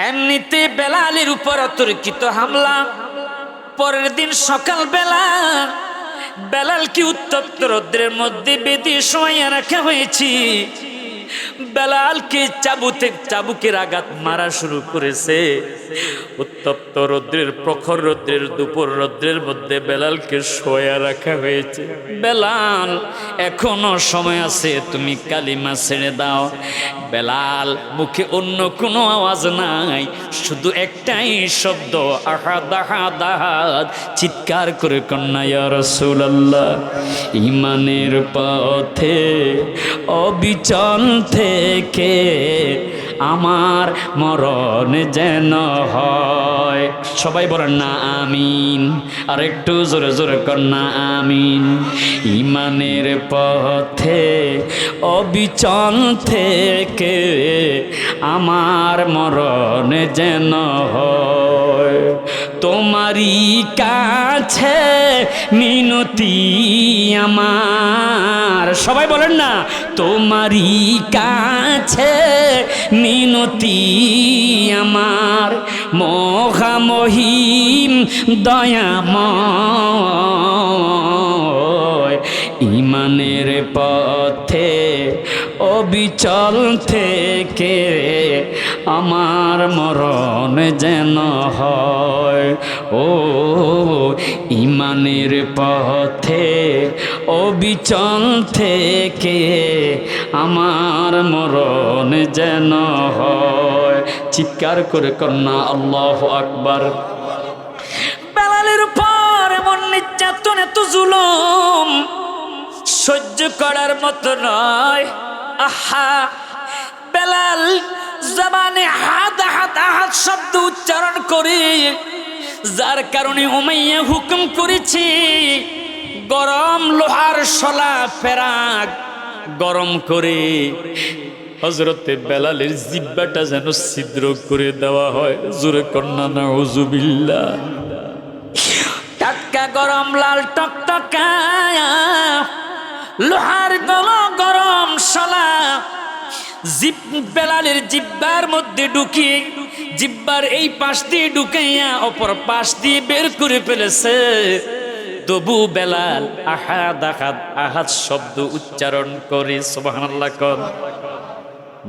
এমনিতে বেলালের উপর অতর্কিত হামলা। পরের দিন সকাল বেলা বেলালকে উত্তপ্ত রৌদ্রের মধ্যে বেঁধে শোয়াইয়া রাখা হয়েছে। বেলালকে চাবুকের আঘাত মারা শুরু করেছে। উত্তপ্ত রৌদ্রের, প্রখর রৌদ্রের, দুপুর রৌদ্রের মধ্যে বেলালকে শোয়া রাখা হয়েছে। বেলাল এখনো সময় আছে, তুমি কালিমা ছেড়ে দাও। বেলাল মুখে অন্য কোনো আওয়াজ নাই, শুধু একটাই শব্দ, আহাদ আহাদ আহাদ। চিৎকার করে কন্যা ইয়া রাসূলুল্লাহ। ইমানের পথে অবিচল থেকে আমার মরণ যেন হয়। সবাই বলেন না আমিন, আর একটু জোরে জোরে কর না আমিন। ইমানের পথে অবিচল থেকে আমার মরণ যেন হয়। তোমারই কাছে মিনতি আমার, সবাই বলেন না, তোমারই কাছে মিনতি আমার, মহামহিম দয়াময়। ইমানের পথে অবিচল থেকে আমার মরণ যেন হয়। ও ইমানের পথে অবিচল থেকে আমার মরণ যেন হয়। চিৎকার করে কন্যা আল্লাহু আকবার। বেলালের উপর এমন নির্যাতন, এত জুলুম সহ্য করার মতো নয়। আহা, বেলাল জবানে হাত হাত আহাত শব্দ উচ্চারণ করে, যার কারণে উমাইয়া হুকুম করেছে গরম লোহার শলা ফেরাক গরম করে হযরতে বেলালের জিহ্বাটা যেন ছিদ্র করে দেওয়া হয়। জোরে কন্যা নাউজুবিল্লাহ। টাটকা গরম লাল টকটকা লোহার গরম শলা বেলালের জিহ্বার মধ্যে ঢুকিয়ে, জিহ্বার এই পাশ দিয়ে ঢুকাইয়া অপর পাশ দিয়ে বের করে ফেলেছে। তবু বেলাল আহাদ আহাদ আহাদ শব্দ উচ্চারণ করে সুবহানাল্লাহ কর।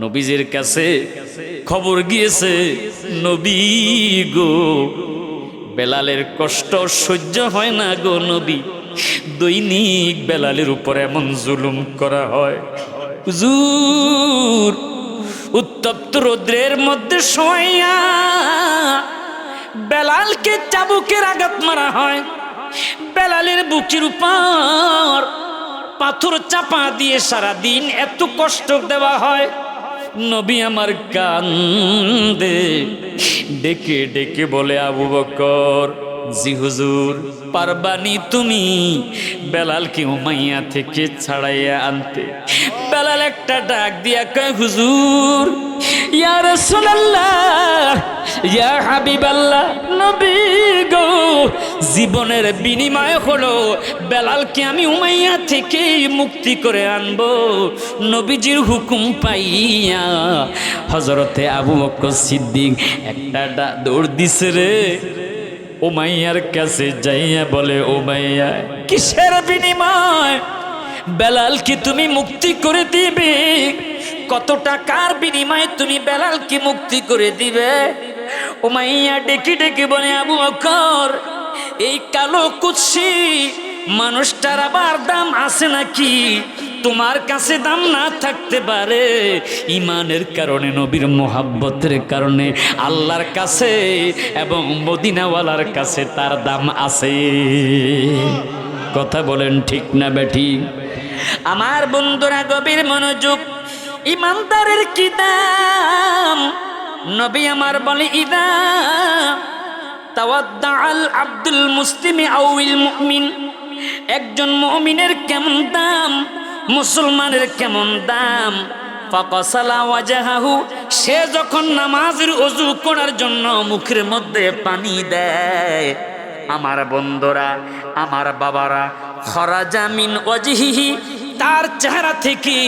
নবীজির কাছে খবর গিয়েছে, নবী গো বেলালের কষ্ট সহ্য হয় না গো নবী, দৈনিক বেলালের উপর এমন জুলুম করা হয়। হুজুর, উত্তপ্ত রৌদ্রের মধ্যে শোয়া বেলালকে চাবুকের আঘাত মারা হয়। বেলালের বুকের উপর পাথর চাপা দিয়ে সারা দিন এত কষ্ট দেওয়া হয়। নবী আমার কান্দে, ডেকে ডেকে বলে আবু বকর, জি হুজুর, পারবানি তুমি বেলালকে উমাইয়া থেকে ছাড়াইয়া আনতে? বেলাল একটা ডাক দিয়া কয়, হুজুর, ইয়া রাসূলুল্লাহ, ইয়া হাবিবাল্লাহ, নবী গো, জীবনের বিনিময় হলো বেলালকে আমি উমাইয়া থেকে মুক্তি করে আনবো। নবীজির হুকুম পাইয়া হযরতে আবু বকর সিদ্দিক একটা দৌড় দিছে রে উমাইয়ার কাছে যাইয়া বলে, উমাইয়া, কিসের বিনিময়? বেলালকে তুমি মুক্তি করে দিবে? কত টাকার বিনিময়ে তুমি বেলালকে মুক্তি করে দিবে? উমাইয়া ডেকে ডেকে বলে, আবু বকর, এই কালো কুৎসি মানুষটার আবার দাম আছে নাকি? তোমার কাছে দাম না থাকতে পারে, ইমানের কারণে, নবীর মোহাব্বতের কারণে আল্লাহর কাছে এবং মদিনাওয়ালার কাছে তার দাম আছে। কথা বলেন ঠিক না বেঠিক? আমার বন্ধুরা গভীর মনোযোগ। ইমানদারের কি দাম? নবী আমার বলে, ইদা তাওয়াদ্দাআল আব্দুল মুসলিমি আউল মুমিন, একজন মুমিনের কেমন দাম, মুসলমানের কেমন দাম? ফাকাসালা ওয়াজহাহু, সে যখন নামাজের ওযু করার জন্য মুখের মধ্যে পানি দেয়, আমার বন্ধুরা, আমার বাবারা, খরাজা মিন ওয়াজহিহি, তার চেহারা থেকে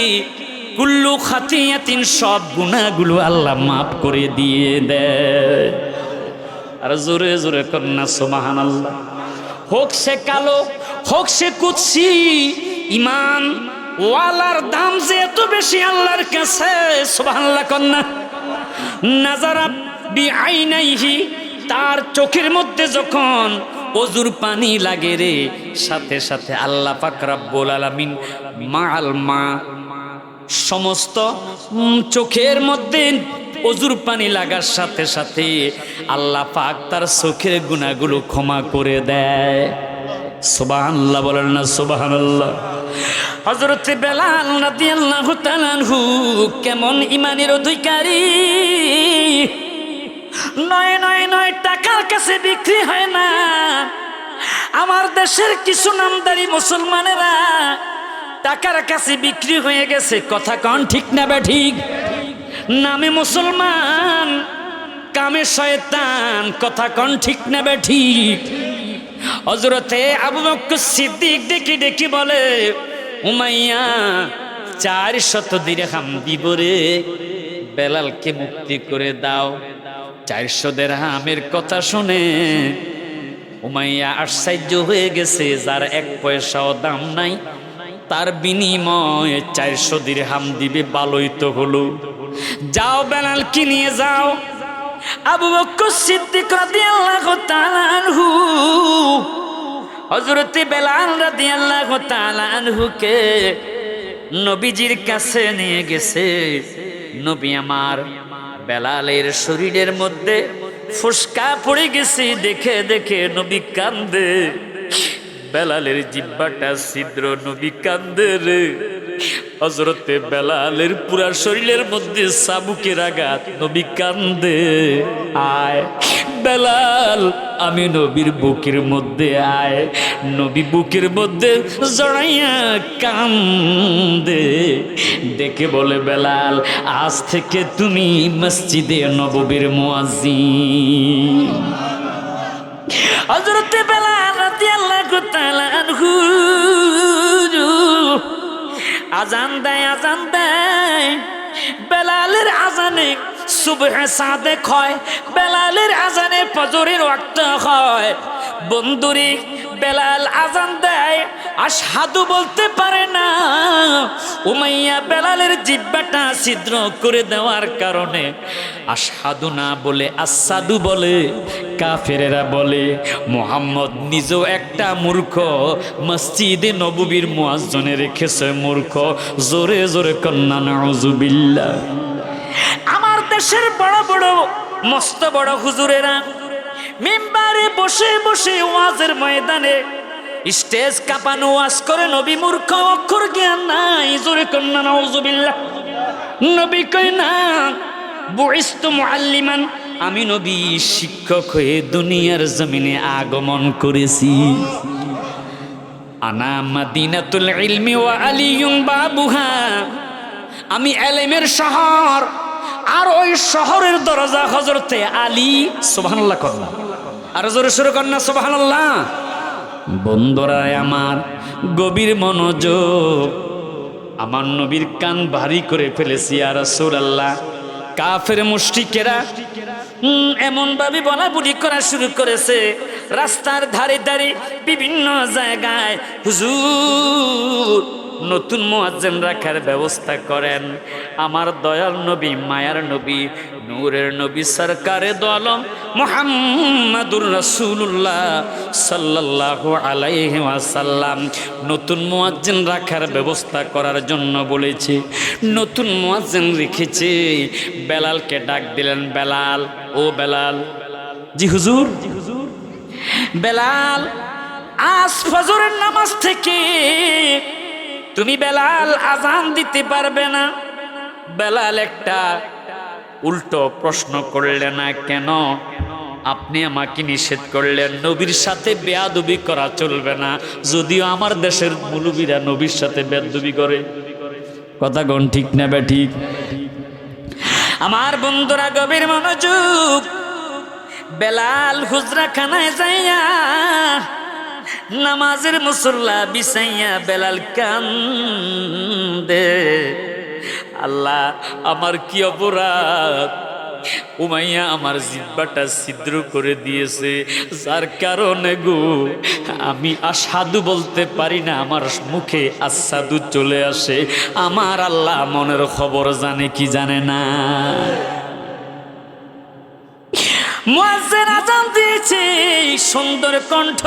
কুল্লু খাতিয়াতিন, সব গুনাহগুলো আল্লাহ মাফ করে দিয়ে দেয়। আর জোরে জোরে কন্যা সুবহানাল্লাহ। হোক সে কালো, হোক সে কুৎসি, ইমান ওয়ালার দাম যে এত বেশি আল্লাহর কাছে, সুবহানাল্লাহ কন্যা। নাজারা বিআইনাইহি, তার চোখের মধ্যে যখন ওজুর পানি লাগে রে, সাথে সাথে আল্লাহ পাক রব্বুল আলামিন মাল মা, সমস্ত চোখের মধ্যে ওজুর পানি লাগার সাথে সাথে আল্লাহ পাক তার চোখের গুনাহগুলো ক্ষমা করে দেয়। সুবহানাল্লাহ বলেন না সুবহানাল্লাহ? হযরত বেলাল রাদিয়াল্লাহু তাআলা আনহু কেমন ঈমানের অধিকারী, নয় নয় নয় টাকার কাছে বিক্রি হয় না। আমার দেশের কিছু নামদারি মুসলমানেরা টাকার কাছে বিক্রি হয়ে গেছে। কথা কন ঠিক না বেঠিক? নামে মুসলমান, কামে শয়তান। কথা কন ঠিক না বেঠিক? হযরতে আবু বকর সিদ্দিক ডেকে ডেকে বলে, উমাইয়া 400 দিরহাম দিব রে, বেলালকে মুক্তি করে দাও। 400 দিরহামের কথা শুনে উমাইয়া আশ্চর্য হয়ে গেছে। যার 1 পয়সাও দাম নাই, তার বিনিময়ে 400 দিরহাম দিবে, ভালোই তো হলো। যাও বেলালকে নিয়ে যাও। আবু বকর সিদ্দিক রাদিয়াল্লাহু তাআলা আনহু হযরত বেলাল রাদিয়াল্লাহু তাআলা আনহুকে নবীজির কাছে নিয়ে গেছে। নবী আমার বেলালের শরীরের মধ্যে ফুসকা পড়ে গেছে দেখে দেখে নবী কান্দে। বেলালের জিহ্বাটা ছিদ্র, নবী কান্দে রে। হযরতে বেলালের পুরা শরীরের মধ্যে চাবুকের আঘাত, নবী কান্দে। আয় বেলাল, আমি নবীর বুকের মধ্যে আয়। নবী বুকের মধ্যে জড়াইয়া কান্দে। ডেকে বলে, বেলাল আজ থেকে তুমি মসজিদে নববীর মুয়াজ্জিন। হযরতে বেলাল রাদিয়াল্লাহু তাআলা আনহু আজান দেয়, আজান দেয়। বেলালের আজানে সুবহে সাদেক হয়, বেলালের আজানে ফজরের ওয়াক্ত হয়। বন্ধুরে, বেলাল আজান দেয়, আশহাদু বলতে পারে না। উমাইয়া বেলালের জিহ্বাটা ছিদ্র করে দেওয়ার কারণে আশহাদু না বলে আসাদু বলে। কাফেরেরা বলে মুহাম্মদ নিজেও একটা মূর্খ, মসজিদে নববীর মুয়াজ্জিনে রেখেছে মূর্খ। জোরে জোরে কন্না নাউজুবিল্লাহ। আমার দেশের বড় বড় মস্ত বড় হুজুরেরা মিম্বারে বসে বসে ওয়াজের ময়দানে স্টেজ কাঁপানো ওয়াজ করে, নবী মূর্খ, অক্ষর জ্ঞান নাই। জোরে কন্না নাউজুবিল্লাহ। নবী কই না, বুইস্তু মুআল্লিমান, আমি নবী শিক্ষক হয়ে দুনিয়ার জমিনে আগমন করেছি। আনা মাদিনাতুল ইলমি ওয়া আলিয়ুন বাবুহা, আমি এলেমের শহর, আর ওই শহরের দরজা হযরতে আলী। সুবহানাল্লাহ কন্না, আর জোরে সুরে কন্না সুবহানাল্লাহ। বন্ধুরা আমার, গভীর মনোযোগ। আমার নবীর কান ভারী করে ফেলেছি ইয়া রাসূলুল্লাহ। কাফের মুশরিকেরা এমন ভাবে বলাবলি করা শুরু করেছে, রাস্তার ধারে ধারে বিভিন্ন জায়গায়, হুজুর নতুন মুয়াজ্জিন রাখার ব্যবস্থা করেন। আমার দয়াল নবী, মায়ার নবী, নূরের নবী, সরকারে দো আলম মুহাম্মাদুর রাসূলুল্লাহ সাল্লাল্লাহু আলাইহি ওয়াসাল্লাম নতুন মুয়াজ্জিন রাখার ব্যবস্থা করার জন্য বলেছে। নতুন মুয়াজ্জিন রেখেছে। বেলালকে ডাক দিলেন, বেলাল, ও বেলাল। জি হুজুর। বেলাল, আজ ফজরের নামাজ থেকে তুমি বেলাল আজান দিতে পারবে না। বেলাল একটা উল্টো প্রশ্ন করলে না, কেন? আপনি আমাকে নিষেধ করলেন নবীর সাথে বেয়াদবি করা চলবে না, যদিও আমার দেশের মুলুবীরা নবীর সাথে বেয়াদবি করে। কথা কোন ঠিক না বেঠিক? আমার বন্ধুরা গভীর মনোযোগ। বেলাল হুজরাখানায় যাইয়া নামাজের মুসল্লা বিছাইয়া বেলাল কান্দে। আল্লাহ, আমার কি অপরাধ? উমাইয়া আমার জিহ্বাটা ছিদ্র করে দিয়েছে, যার কারণে গো আমি আসাদু বলতে পারি না, আমার মুখে আসাদু চলে আসে। আমার আল্লাহ মনের খবর জানে কি জানে না। মুয়াজ্জিন আযান দিয়েছে, সুন্দর কণ্ঠ,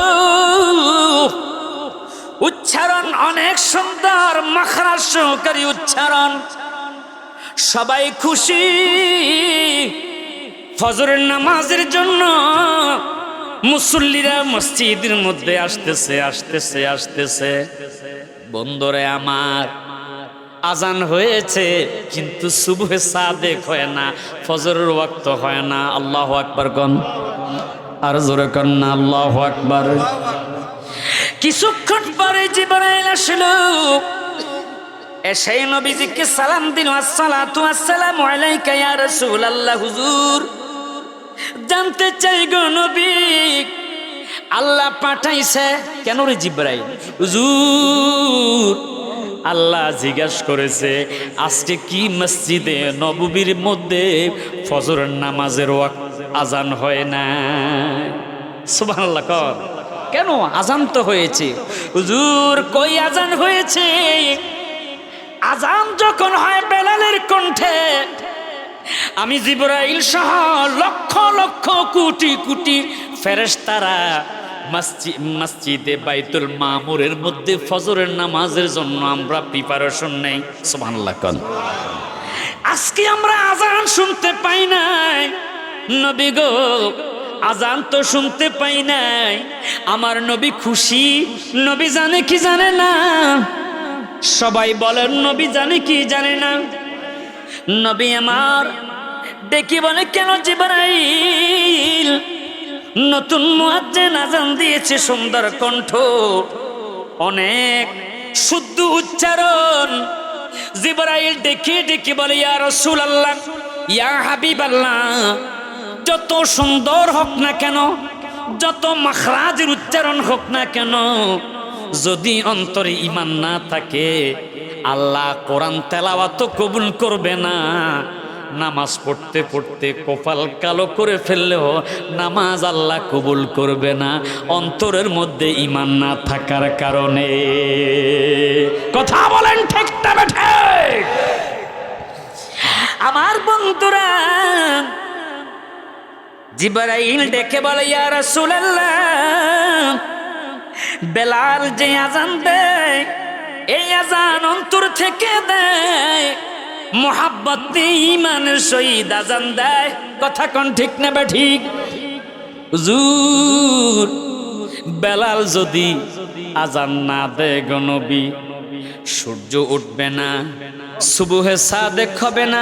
উচ্চারণ অনেক সুন্দর, মাখরাজ সহকারী উচ্চারণ। সবাই খুশি। ফজরের নামাজের জন্য মুসল্লিরা মসজিদের মধ্যে আসতেছে আসতেছে আসতেছে। বন্ধুরে আমার, আজান হয়েছে কিন্তু সুবহে সাদেক হয় না, ফজরের ওয়াক্ত হয় না। আল্লাহু আকবার কোন, আর জোরে কোন না আল্লাহু আকবার। কিছুক্ষণ পরে জিবরাইল আসলো, এসে নবীজিকে সালাম দিল, আসসালাতু আসসালামু আলাইকা ইয়া রাসূলুল্লাহ। হুজুর, জানতে চাই গো নবী, আল্লাহ পাঠাইছে কেন রে জিবরাইল? হুজুর, আল্লাহ জিজ্ঞাসা করেছে আজকে কি মসজিদে নববীর মধ্যে ফজরের নামাজের আজান হয় না? সুবহানাল্লাহ কর। কেন? আজান তো হয়েছে। হুজুর, কই আজান হয়েছে? আজান যখন হয় বেলালের কণ্ঠে, আমি জিবরাইল সহ লক্ষ লক্ষ কোটি কোটি ফেরেশতারা মসজিদে বাইতুল মামুরের মধ্যে ফজরের নামাজের জন্য আমরা প্রিপারেশন নেই। সুবহানাল্লাহ কোন। আজকে আমরা আজান শুনতে পাই নাই নবী গো, আজান তো শুনতে পাই নাই। আমার নবী খুশি, নবী জানে কি জানে না? সবাই বলেন নবী জানে কি জানে না? নবী আমার ডেকে বলে, কেন জিবরাইল? নতুন মুয়াজ্জিন আজান দিয়েছে, সুন্দর কণ্ঠ, অনেক শুদ্ধ উচ্চারণ। জিবরাইল ডেকে ডেকে বলে, ইয়া রাসূলুল্লাহ, ইয়া হাবিবাল্লাহ, যত সুন্দর হোক না কেন, যত মাখরাজের উচ্চারণ হোক না কেন, যদি অন্তরে ঈমান না থাকে আল্লাহ কোরআন তেলাওয়াত কবুল করবে না। নামাজ পড়তে পড়তে কপাল কালো করে ফেললেও নামাজ আল্লাহ কবুল করবে না, অন্তরের মধ্যে ঈমান না থাকার কারণে। কথা বলেন ঠিক না ঠিক? আমার বন্ধুরা, জিবরাইল ডেকে বলে, ইয়া রাসূলুল্লাহ, বেলাল যে আজান দেয়, এই আজান অন্তর থেকে দেয়, মোহাব্বতে ঈমানের সহিত আজান দেয়। কথা কোন ঠিক না বে ঠিক? হুজুর, বেলাল যদি আজান না দেয় গো নবী, সূর্য উঠবে না, সুবহে সাদেক হবে না,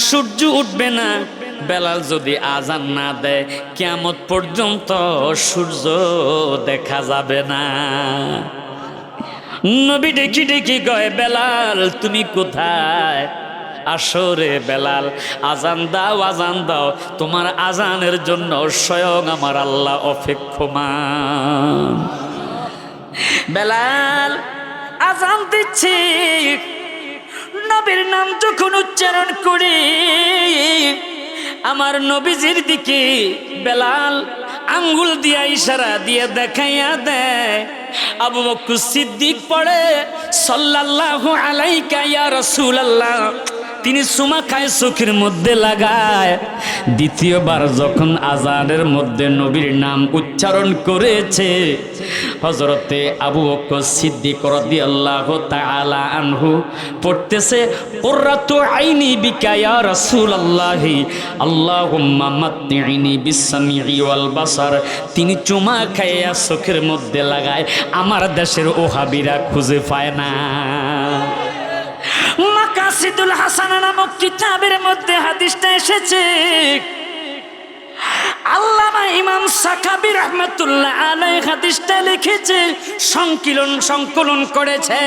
সূর্য উঠবে না। বেলাল যদি আজান না দেয় কিয়ামত পর্যন্ত সূর্য দেখা যাবে না। নবী ডেকে ডেকে কয়, বেলাল তুমি কোথায়? আসরে বেলাল, আজান দাও, আজান দাও, তোমার আজানের জন্য স্বয়ং আমার আল্লাহ অপেক্ষমান। বেলাল আজান দিচ্ছে, নবীর নাম যখন উচ্চারণ করে আমার নবীজির দিকে বেলাল আঙ্গুল দিয়া ইশারা দিয়ে দেখাইয়া দেয়। আবু বকর সিদ্দিক পড়ে, সাল্লাল্লাহু আলাইকা ইয়া রাসূলুল্লাহ, তিনি সুমা খায় চোখের মধ্যে লাগায়। দ্বিতীয়বার যখন আজানের মধ্যে নবীর নাম উচ্চারণ করেছে, হযরতে আবু বকর সিদ্দিক রাদিয়াল্লাহু তাআলা আনহু পড়তেছে, কুররাতু আইনি বিকা ইয়া রাসূলুল্লাহি, আল্লাহুম্মা মাত্তিইনি বিসসামিঈ ওয়াল বাসার। তিনি চুমা খাইয়া চোখের মধ্যে লাগায়, আমার দেশের ওহাবিরা খুঁজে পায় না। মাকাসিদুল হাসানা নামক কিতাবের মধ্যে হাদিসটা এসেছে। আল্লামা ইমাম সাকাবি রাহমাতুল্লাহ আলাইহি হাদিসটা লিখেছে, সংকলন করেছে।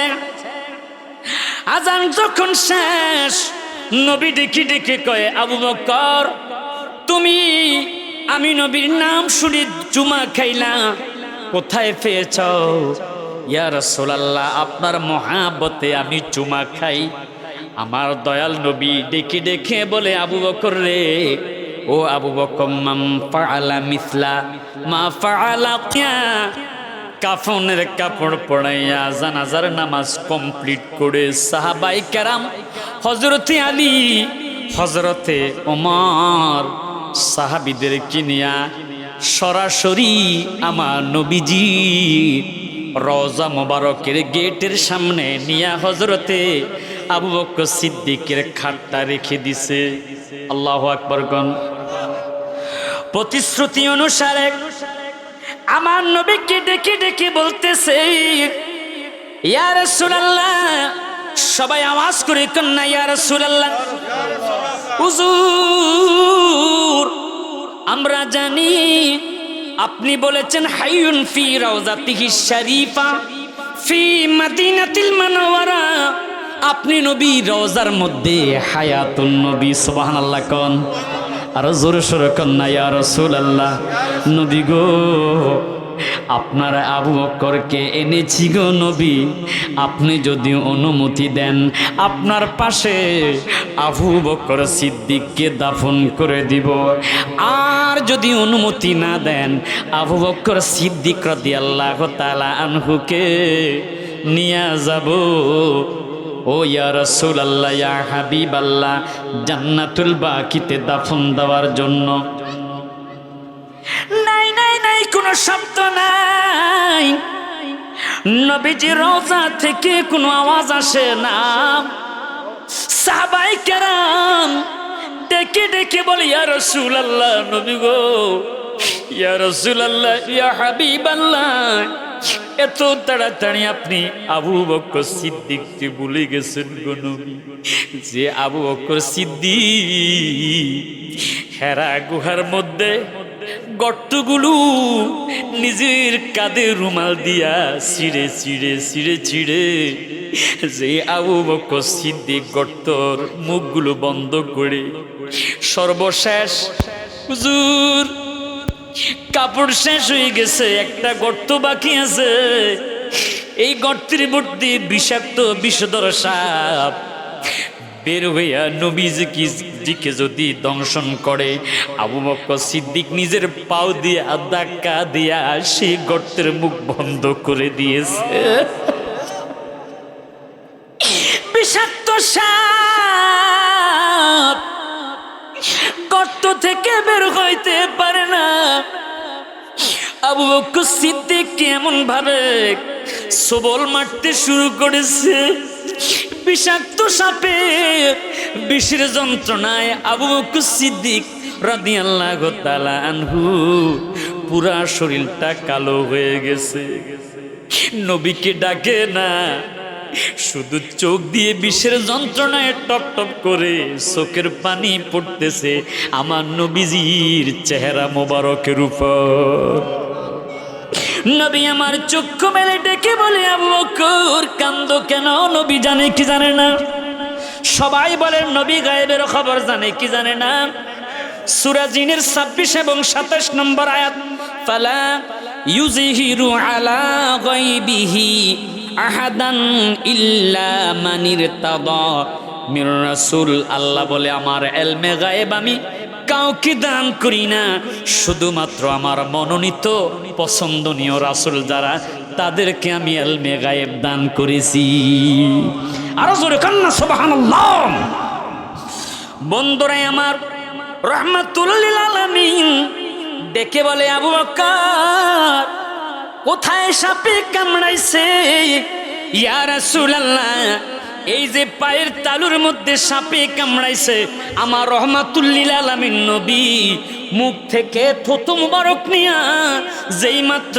আজান যখন শেষ, নবী ডেকে ডেকে কয়, আবু বকর তুমি, আমি নবীর নাম শুনে চুমা খাইলাম, কোথায় পেয়েছ? ইয়া রাসূলুল্লাহ, আপনার মহাব্বতে আমি চুমা খাই। আমার দয়াল নবী ডেকে ডেকে বলে, আবু বকর রে, ও আবু বকর, মান ফাআলা মিসলা মা ফাআলা, কাফনের কাপড় পড়াইয়া জানাজার নামাজ কমপ্লিট করে সাহাবাই কেরাম, হযরতে আলী, হযরতে ওমর, সাহাবীদের কিনিয়া সরাসরি আমার নবীজি রওজা মোবারকের গেটের সামনে নিয়া হযরতে আবু বকর সিদ্দিকের খাটটা রেখে দিছে। আল্লাহু আকবার কোন। প্রতিশ্রুতি অনুসারে আমার নবীকে ডেকে ডেকে বলতেছে, ইয়া রাসূলুল্লাহ, সবাই আওয়াজ করে কন্যা ইয়া রাসূলুল্লাহ। হুজুর, আমরা জানি আপনি বলেছেন হাইয়ুন ফি রাউজাতিহি শরীফা ফি মদিনাতিল মুনাওয়ারা। আপনি নবী রওজার মধ্যে হায়াতুন নবী, সুবহানাল্লাহ কোন, আর জোরে সোরে কন্যা ইয়া রাসূলুল্লাহ। নবী গো, আপনার আবু বকরকে এনেছি গো নবী, আপনি যদি অনুমতি দেন আপনার পাশে আবু বকর সিদ্দিককে দাফন করে দিব। আর যদি অনুমতি না দেন আবু বকর সিদ্দিক রাদিয়াল্লাহু তাআলা আনহুকে নিয়ে যাব ও ইয়া রাসূলুল্লাহ, ইয়া হাবিবাল্লাহ, জান্নাতুল বাকিতে দাফন দেওয়ার জন্য। নাই নাই নাই, কোনো শব্দ নাই। নবীজি রওজা থেকে কোনো আওয়াজ আসে না। সাহাবায়ে কেরাম ডেকে ডেকে বলে ইয়া রাসূলুল্লাহ, নবী গো, ইয়া রাসূলুল্লাহ, ইয়া হাবিবাল্লাহ, এত তাড়াতাড়ি আপনি আবু বকর সিদ্দিককে ভুলে গেছেন গো নবী। যে আবু বকর সিদ্দিক হেরা গুহার মধ্যে গর্তগুলো নিজের কাঁধে রুমাল দিয়া ছিঁড়ে ছিঁড়ে ছিঁড়ে ছিঁড়ে, যে আবু বকর সিদ্দিক গর্তর মুখগুলো বন্ধ করে সর্বশেষ হুজুর কাপড় শেষ হয়ে গেছে, একটা গর্ত বাকি আছে, এই গর্তের মধ্যে বিষাক্ত বিষধর সাপ বের হইয়া নবীজিকে যদি দংশন করে, আবু বকর সিদ্দিক নিজের পাও দিয়ে ধাক্কা দিয়া সেই গর্তের মুখ বন্ধ করে দিয়েছে। বিষাক্ত সাপ গর্ত থেকে বের হইতে পারে না। আবু বকর সিদ্দিক এমন ভাবে সবল মারতে শুরু করেছে, বিষাক্ত সাপে বিষের যন্ত্রণায় আবু বকর সিদ্দিক রাদিয়াল্লাহু তাআলা আনহু পুরা শরীরটা কালো হয়ে গেছে। নবীকে ডাকে না, শুধু চোখ দিয়ে বিষের যন্ত্রণায় টপ টপ করে চোখের পানি পড়তেছে আমার নবীজির চেহারা মোবারকের উপর। নবী আমার চক্ষু মেলে ডেকে বলে আবু বকর কান্দো কেন? নবী জানে কি জানে না? সবাই বলে নবী গায়েবের খবর জানে কি জানে না? সূরা জিনের 26 এবং 27 নম্বর আয়াত, ফালা ইউযহিরু আলা গায়বিহি আহাদান ইল্লা মানির তাদা মির রাসূল। আল্লাহ বলে আমার ইলমে গায়েব আমি কাউকে দান করি না, শুধুমাত্র আমার মনোনীত পছন্দনীয় রাসূল যারা তাদেরকে আমি ইলমে গায়েব দান করেছি। আরো জোরে কান্না সুবহানাল্লাহ। বন্ধুরা আমার, রাহমাতুল লিল আলামিন ডেকে বলে আবু বকর কোথায় সাপে কামড়াইছে? ইয়া রাসূলুল্লাহ, এই যে পায়ের তালুর মধ্যে সাপে কামড়াইছে, আমার রহমাতুল লিল আলামিন নবী মুখ থেকে থুতু মুবারক নিয়া যেই মাত্র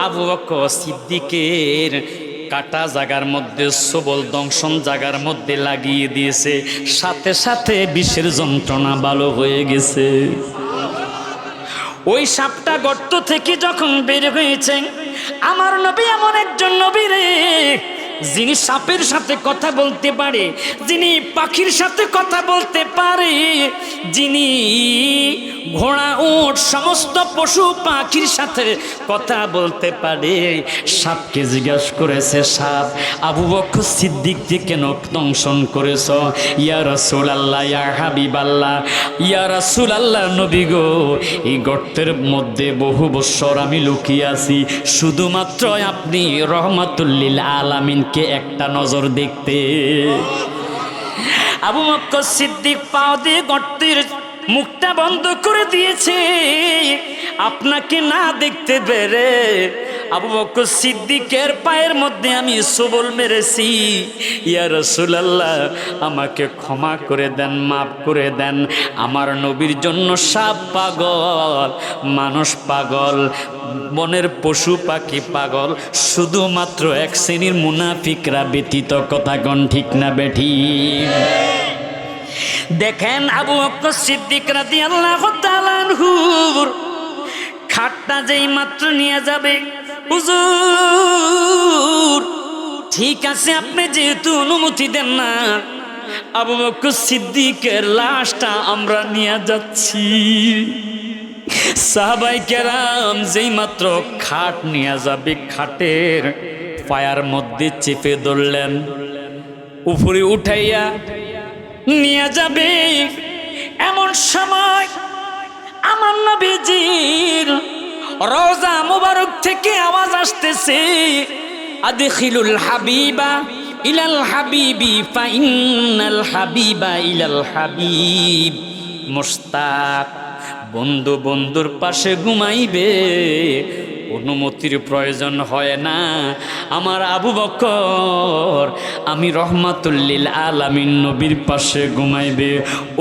আবু বকর সিদ্দিকের কাটা জায়গার মধ্যে সবল দংশন জায়গার মধ্যে লাগিয়ে দিয়েছে, সাথে সাথে বিষের যন্ত্রণা ভালো হয়ে গেছে। ওই সাপটা গর্ত থেকে যখন বের হয়েছে, আমার নবী এমন একজন নবী রে, যিনি সাপের সাথে কথা বলতে পারে, যিনি পাখির সাথে কথা বলতে পারে, যিনি ঘোড়া উট সমস্ত পশু পাখির সাথে কথা বলতে পারে। সাপকে জিজ্ঞাসা করেছে, সাপ আবু বকর সিদ্দিককে কেন দংশন করেছ? ইয়া রাসূলুল্লাহ, ইয়া হাবিবাল্লাহ, ইয়া রাসূলুল্লাহ, নবী গো, এই গর্তের মধ্যে বহু বছর আমি লুকিয়ে আছি, শুধুমাত্র আপনি রহমাতুল লিল আলামিনকে একটা নজর দেখতে। আবু বকর সিদ্দিক পাও দিয়ে গর্তের মুখটা বন্ধ করে দিয়েছে, আপনাকে না দেখতে পেরে আবু বকর সিদ্দিকের পায়ের মধ্যে আমি সবল মেরেছি। ইয়া রাসূলুল্লাহ, আমাকে ক্ষমা করে দেন, মাফ করে দেন। আমার নবীর জন্য সাপ পাগল, মানুষ পাগল, বনের পশু পাখি পাগল, শুধুমাত্র এক শ্রেণীর মুনাফিকরা ব্যতীত। কথা কোন ঠিক না বেঠিক? দেখেন আবু বকর সিদ্দিক রাদিয়াল্লাহু তাআলা আনহুর খাটটা যেই মাত্র নিয়ে যাবে, হুজুর ঠিক আছে আপনি যেহেতু অনুমতি দেন না, আবু বকর সিদ্দিকের লাশটা আমরা নিয়ে যাচ্ছি। সাহাবায়ে কেরাম যেই মাত্র খাট নিয়ে যাবে, খাটের পায়ার মধ্যে চেপে ধরলেন, উপরে উঠাইয়া নিয়ে যাবে। এমন সময় আমার নবীজির রওজা মুবারক থেকে আওয়াজ আসতেছে, আদখিলুল হাবিবা ইলাল হাবিবি ফা ইন্নাল হাবিবা ইলাল হাবিব মুশতাক। বন্ধু বন্ধুর পাশে ঘুমাইবে, অনুমতির প্রয়োজন হয় না। আমার আবু বকর আমি রহমাতুল্লিল আলামিন নবীর পাশে ঘুমাইবে,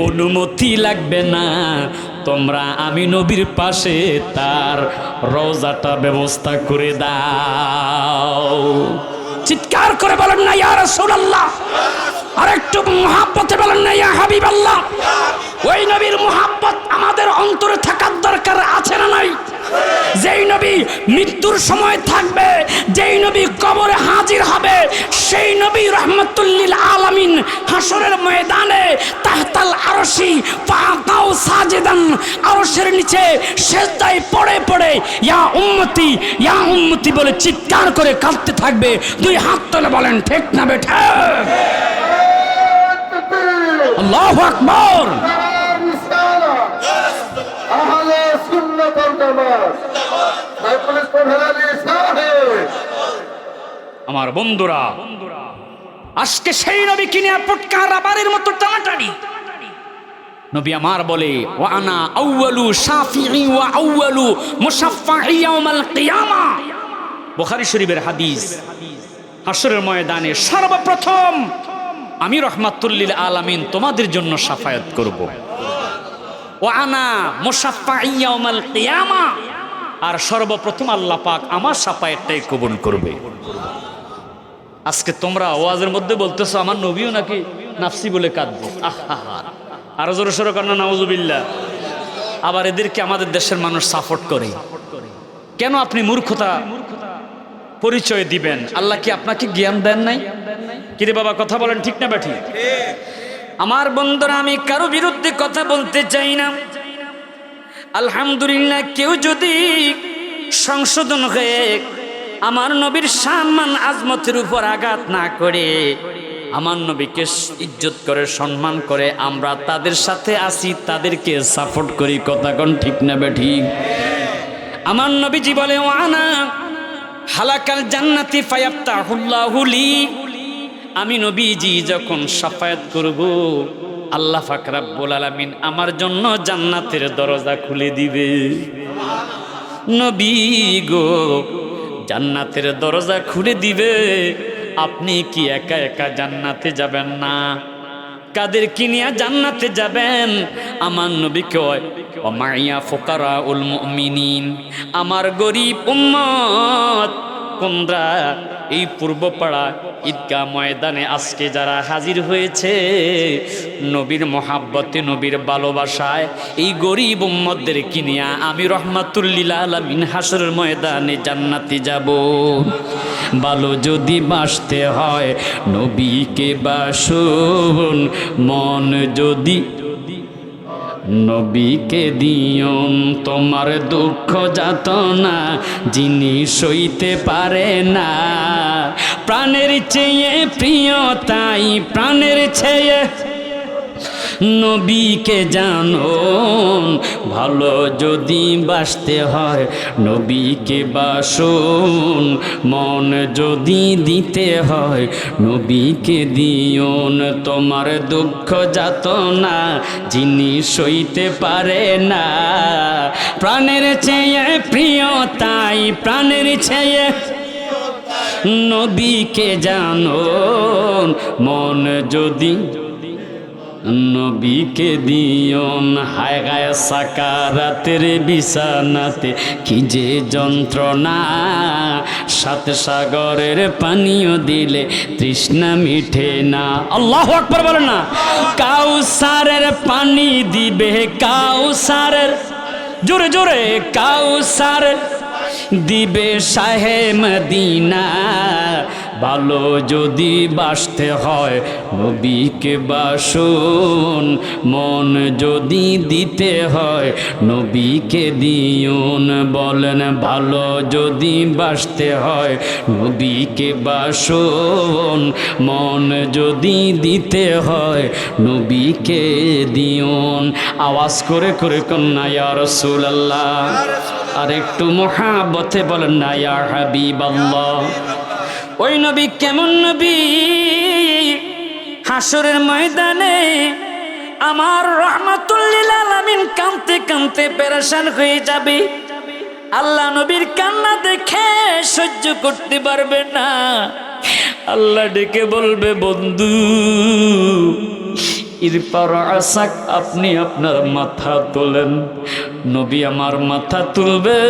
অনুমতি লাগবে না। তোমরা আমি নবীর পাশে তার রওজাটা ব্যবস্থা করে দাও। চিৎকার করে বলেন না ইয়া রাসূলুল্লাহ, আর একটু মুহাব্বতে বলেন না ইয়া হাবিবাল্লাহ। ওই নবীর মুহাব্বত আমাদের অন্তরে থাকার দরকার আছে না নাই? যেই নবী মৃত্যুর সময় থাকবে, যেই নবী কবরে হাজির হবে, সেই নবী রহমাতুল্লিল আলামিন হাসরের ময়দানে তাহতাল আরশি ফাকাউ সাজিদান, আরশের নিচে সিজদায় পড়ে পড়ে ইয়া উম্মতি বলে চিৎকার করে কাঁদতে থাকবে। দুই হাত তুলে বলেন ঠিক না বেঠা? আল্লাহু আকবার। আমার বন্ধুরা, আজকে সেই নবী কিনে পটকা রাবারের মতো টানাটানি। নবী আমার বলে, ওয়া আনা আউয়ালু শাফিঈ ওয়া আউয়ালু মুশাফফাঈ ইয়াউমাল কিয়ামা। বুখারী শরীফের হাদিস। হাসরের ময়দানে সর্বপ্রথম আমি রহমাতুল্লিল আলামিন তোমাদের জন্য শাফায়াত করব। ওয়া আনা মুশাফফাঈ ইয়াউমাল কিয়ামা, আর সর্বপ্রথম আল্লাহ পাক আমার শাফায়াতটাই কবুল করবে। আজকে তোমরা ওয়াজের মধ্যে বলতেছো আমার নবীও নাকি নাফসি বলে কাঁদবে। আহা, আরো জোরে সোরে কর না নাউজুবিল্লাহ। আবার এদেরকে আমাদের দেশের মানুষ সাপোর্ট করে। কেন আপনি মূর্খতা পরিচয় দিবেন? আল্লাহ কি আপনাকে জ্ঞান দেন নাই? কিরে বাবা কথা বলেন ঠিক না বেঠি? আমার বন্ধুরা, আমি কারো বিরুদ্ধে কথা বলতে চাই না। আলহামদুলিল্লাহ, কেউ যদি সংশোধন হয়ে আমার নবীর সম্মান আজমতের উপর আঘাত না করে, আমার নবীকে ইজ্জত করে সম্মান করে, আমরা তাদের সাথে আসি, তাদেরকে সাপোর্ট করি। কথা কোন ঠিক না বেঠিক? আমার নবীজি বলে, ওয়ানা হালাকাল জান্নাতি ফায়াফতাহুল্লাহু লি। আমি নবীজি যখন শাফায়াত করব, আল্লাহ পাক রব্বুল আলামিন আমার জন্য জান্নাতের দরজা খুলে দিবে। নবী গো, জান্নাতের দরজা খুলে দিবে। আপনি কি একা একা জান্নাতে যাবেন না? কাদের কি নিয়ে জান্নাতে যাবেন? আমার নবী কয়, ও মাইয়া ফুকারাউল মুমিনিন, আমার গরিব উম্মত কোনরা এই পূর্বপাড়া ঈদগাহ ময়দানে আজকে যারা হাজির হয়েছে নবীর মহাব্বতে, নবীর ভালোবাসায়, এই গরিব উম্মতদের কিনিয়া আমি রহমাতুল্লিল আলামিন হাসরের ময়দানে জান্নাতে যাব। ভালো যদি বাসতে হয় নবীকে বাসুন, মন যদি নবীকে দিয়ন, তোমার দুঃখ যাতনা যিনি সইতে পারে না। প্রাণের চেয়ে প্রিয় তাই, প্রাণের চেয়ে নবীকে জানো, ভালো যদি বাসতে হয় নবীকে বাসুন, মন যদি দিতে হয় নবীকে দিওন। তোমার দুঃখ যাতনা যিনি সইতে পারে না, প্রাণের চেয়ে প্রিয় তাই প্রাণের চেয়ে নবীকে জানো, মন যদি নবীকে দিওন। হায় গায় সাকারাতের বিছানাতে কি যে যন্ত্রণা, সাত সাগরের পানীয় দিলে তৃষ্ণা মিঠে না। আল্লাহু আকবার বলেন না। কাউসারের পানি দিবে কাউসারের, জোরে জোরে কাউসারের দিবে শাহে মদিনা, ভালো যদি বাসতে হয় নবীকে বাসুন, মন যদি দিতে হয় নবীকে দিওন। বলেন ভালো যদি বাসতে হয় নবীকে বাসুন, মন যদি দিতে হয় নবীকে দিওন। আওয়াজ করে করে কন্যা ইয়া রাসূলুল্লাহ, আর একটু মহাব্বতে বলেন না ইয়া হাবিবাল্লাহ। ওই নবী কেমন নবী, হাসরের ময়দানে আমার রাহমাতুল লিল আলামিন কাঁদতে কাঁদতে পেরেশান হয়ে যাবে। আল্লাহ নবীর কান্না দেখে সহ্য করতে পারবে না। আল্লাহ ডেকে বলবে বন্ধু ইরফার আসাক, আপনি আপনার মাথা তোলেন। নবী আমার মাথা তুলবে,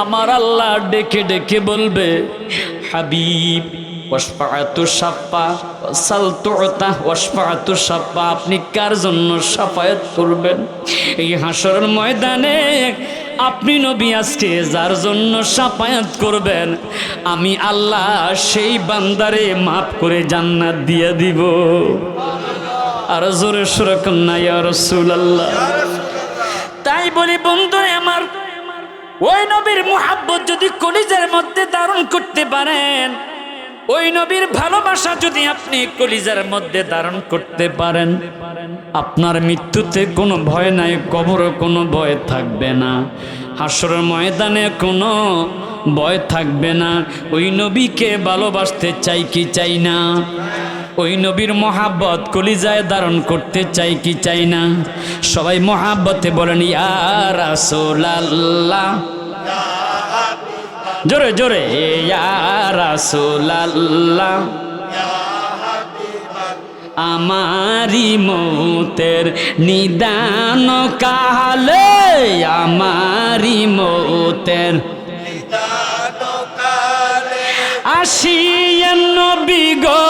আমার আল্লাহ ডেকে ডেকে বলবে হাবিব ওয়াশফাআতু শাফা সালতুতা ওয়াশফাআতু শাফা, আপনি কার জন্য শাফায়াত করবেন? এই হাসরের ময়দানে আপনি নবী আজকে যার জন্য শাফায়াত করবেন, আমি আল্লাহ সেই বান্দারে মাফ করে জান্নাত দিয়ে দিব। আর জোরে সুরে কন্যা ইয়া রাসূলুল্লাহ। তাই বলি বন্ধু আমার, ওই নবীর মুহাব্বত যদি কলিজার মধ্যে ধারণ করতে পারেন, ওই নবীর ভালোবাসা যদি আপনি কলিজার মধ্যে ধারণ করতে পারেন, আপনার মৃত্যুতে কোনো ভয় নাই, কবরে কোনো ভয় থাকবে না, হাসরের ময়দানে কোনো ভয় থাকবে না। ওই নবীকে ভালোবাসতে চাই কি চাই না? ওই নবীর মহাব্বত কলিজায় ধারণ করতে চাই কি চাই না? সবাই মহাব্বতে বলেন ইয়া রাসূলুল্লাহ, জোরে জোরে ইয়া রাসূলুল্লাহ। আমারি মৌতের নিদান কালে, আমারি মৌতের আসিয়েন নবী গো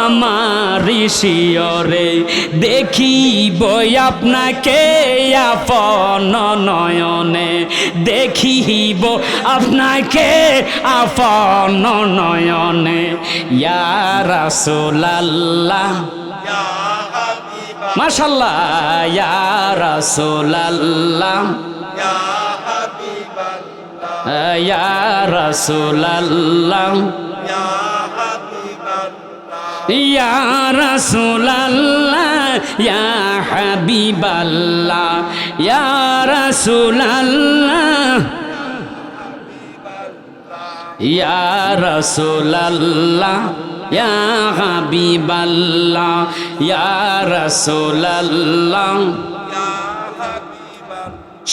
আমার শিয়রে, দেখিব আপনাকে আপন নয়নে, দেখিব আপনাকে আপন নয়নে। ইয়া রাসূলুল্লাহ, মাশাআল্লাহ ইয়া রাসূলুল্লাহ, ইয়া রাসূলুল্লাহ, ইয়া রাসূলুল্লাহ, ইয়া হাবিবাল্লাহ, ইয়া রাসূলুল্লাহ, ইয়া রাসূলুল্লাহ, ইয়া হাবিবাল্লাহ, ইয়া রাসূলুল্লাহ।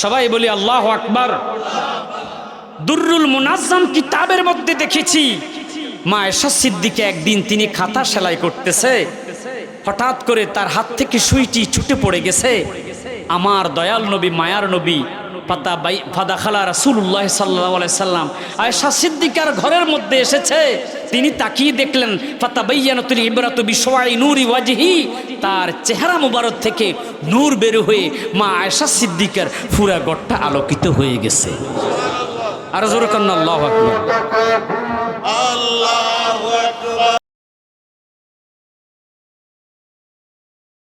সবাই বলি আল্লাহু আকবার। দুররুল মুনাজ্জাম কিতাবের মধ্যে দেখেছি মা আয়েশা সিদ্দিকা একদিন তিনি খাতা সেলাই করতেছে, হঠাৎ করে তার হাত থেকে সুইটি ছুটে পড়ে গেছে। আমার দয়াল নবী মায়ার নবী ফাদাখালা রাসূলুল্লাহ সাল্লাল্লাহু আলাইহি সাল্লাম আয়েশা সিদ্দিকার ঘরের মধ্যে এসেছে। তিনি তাকিয়ে দেখলেন ফাতাবায়্যানাতুল ইবরাতু বিশওয়াই নূরি ওয়াজহি, তার চেহারা মুবারক থেকে নূর বের হয়ে মা আয়েশা সিদ্দিকার পুরা ঘরটা আলোকিত হয়ে গেছে। আর জোরে কন্না আল্লাহু আকবার, আল্লাহু আকবার।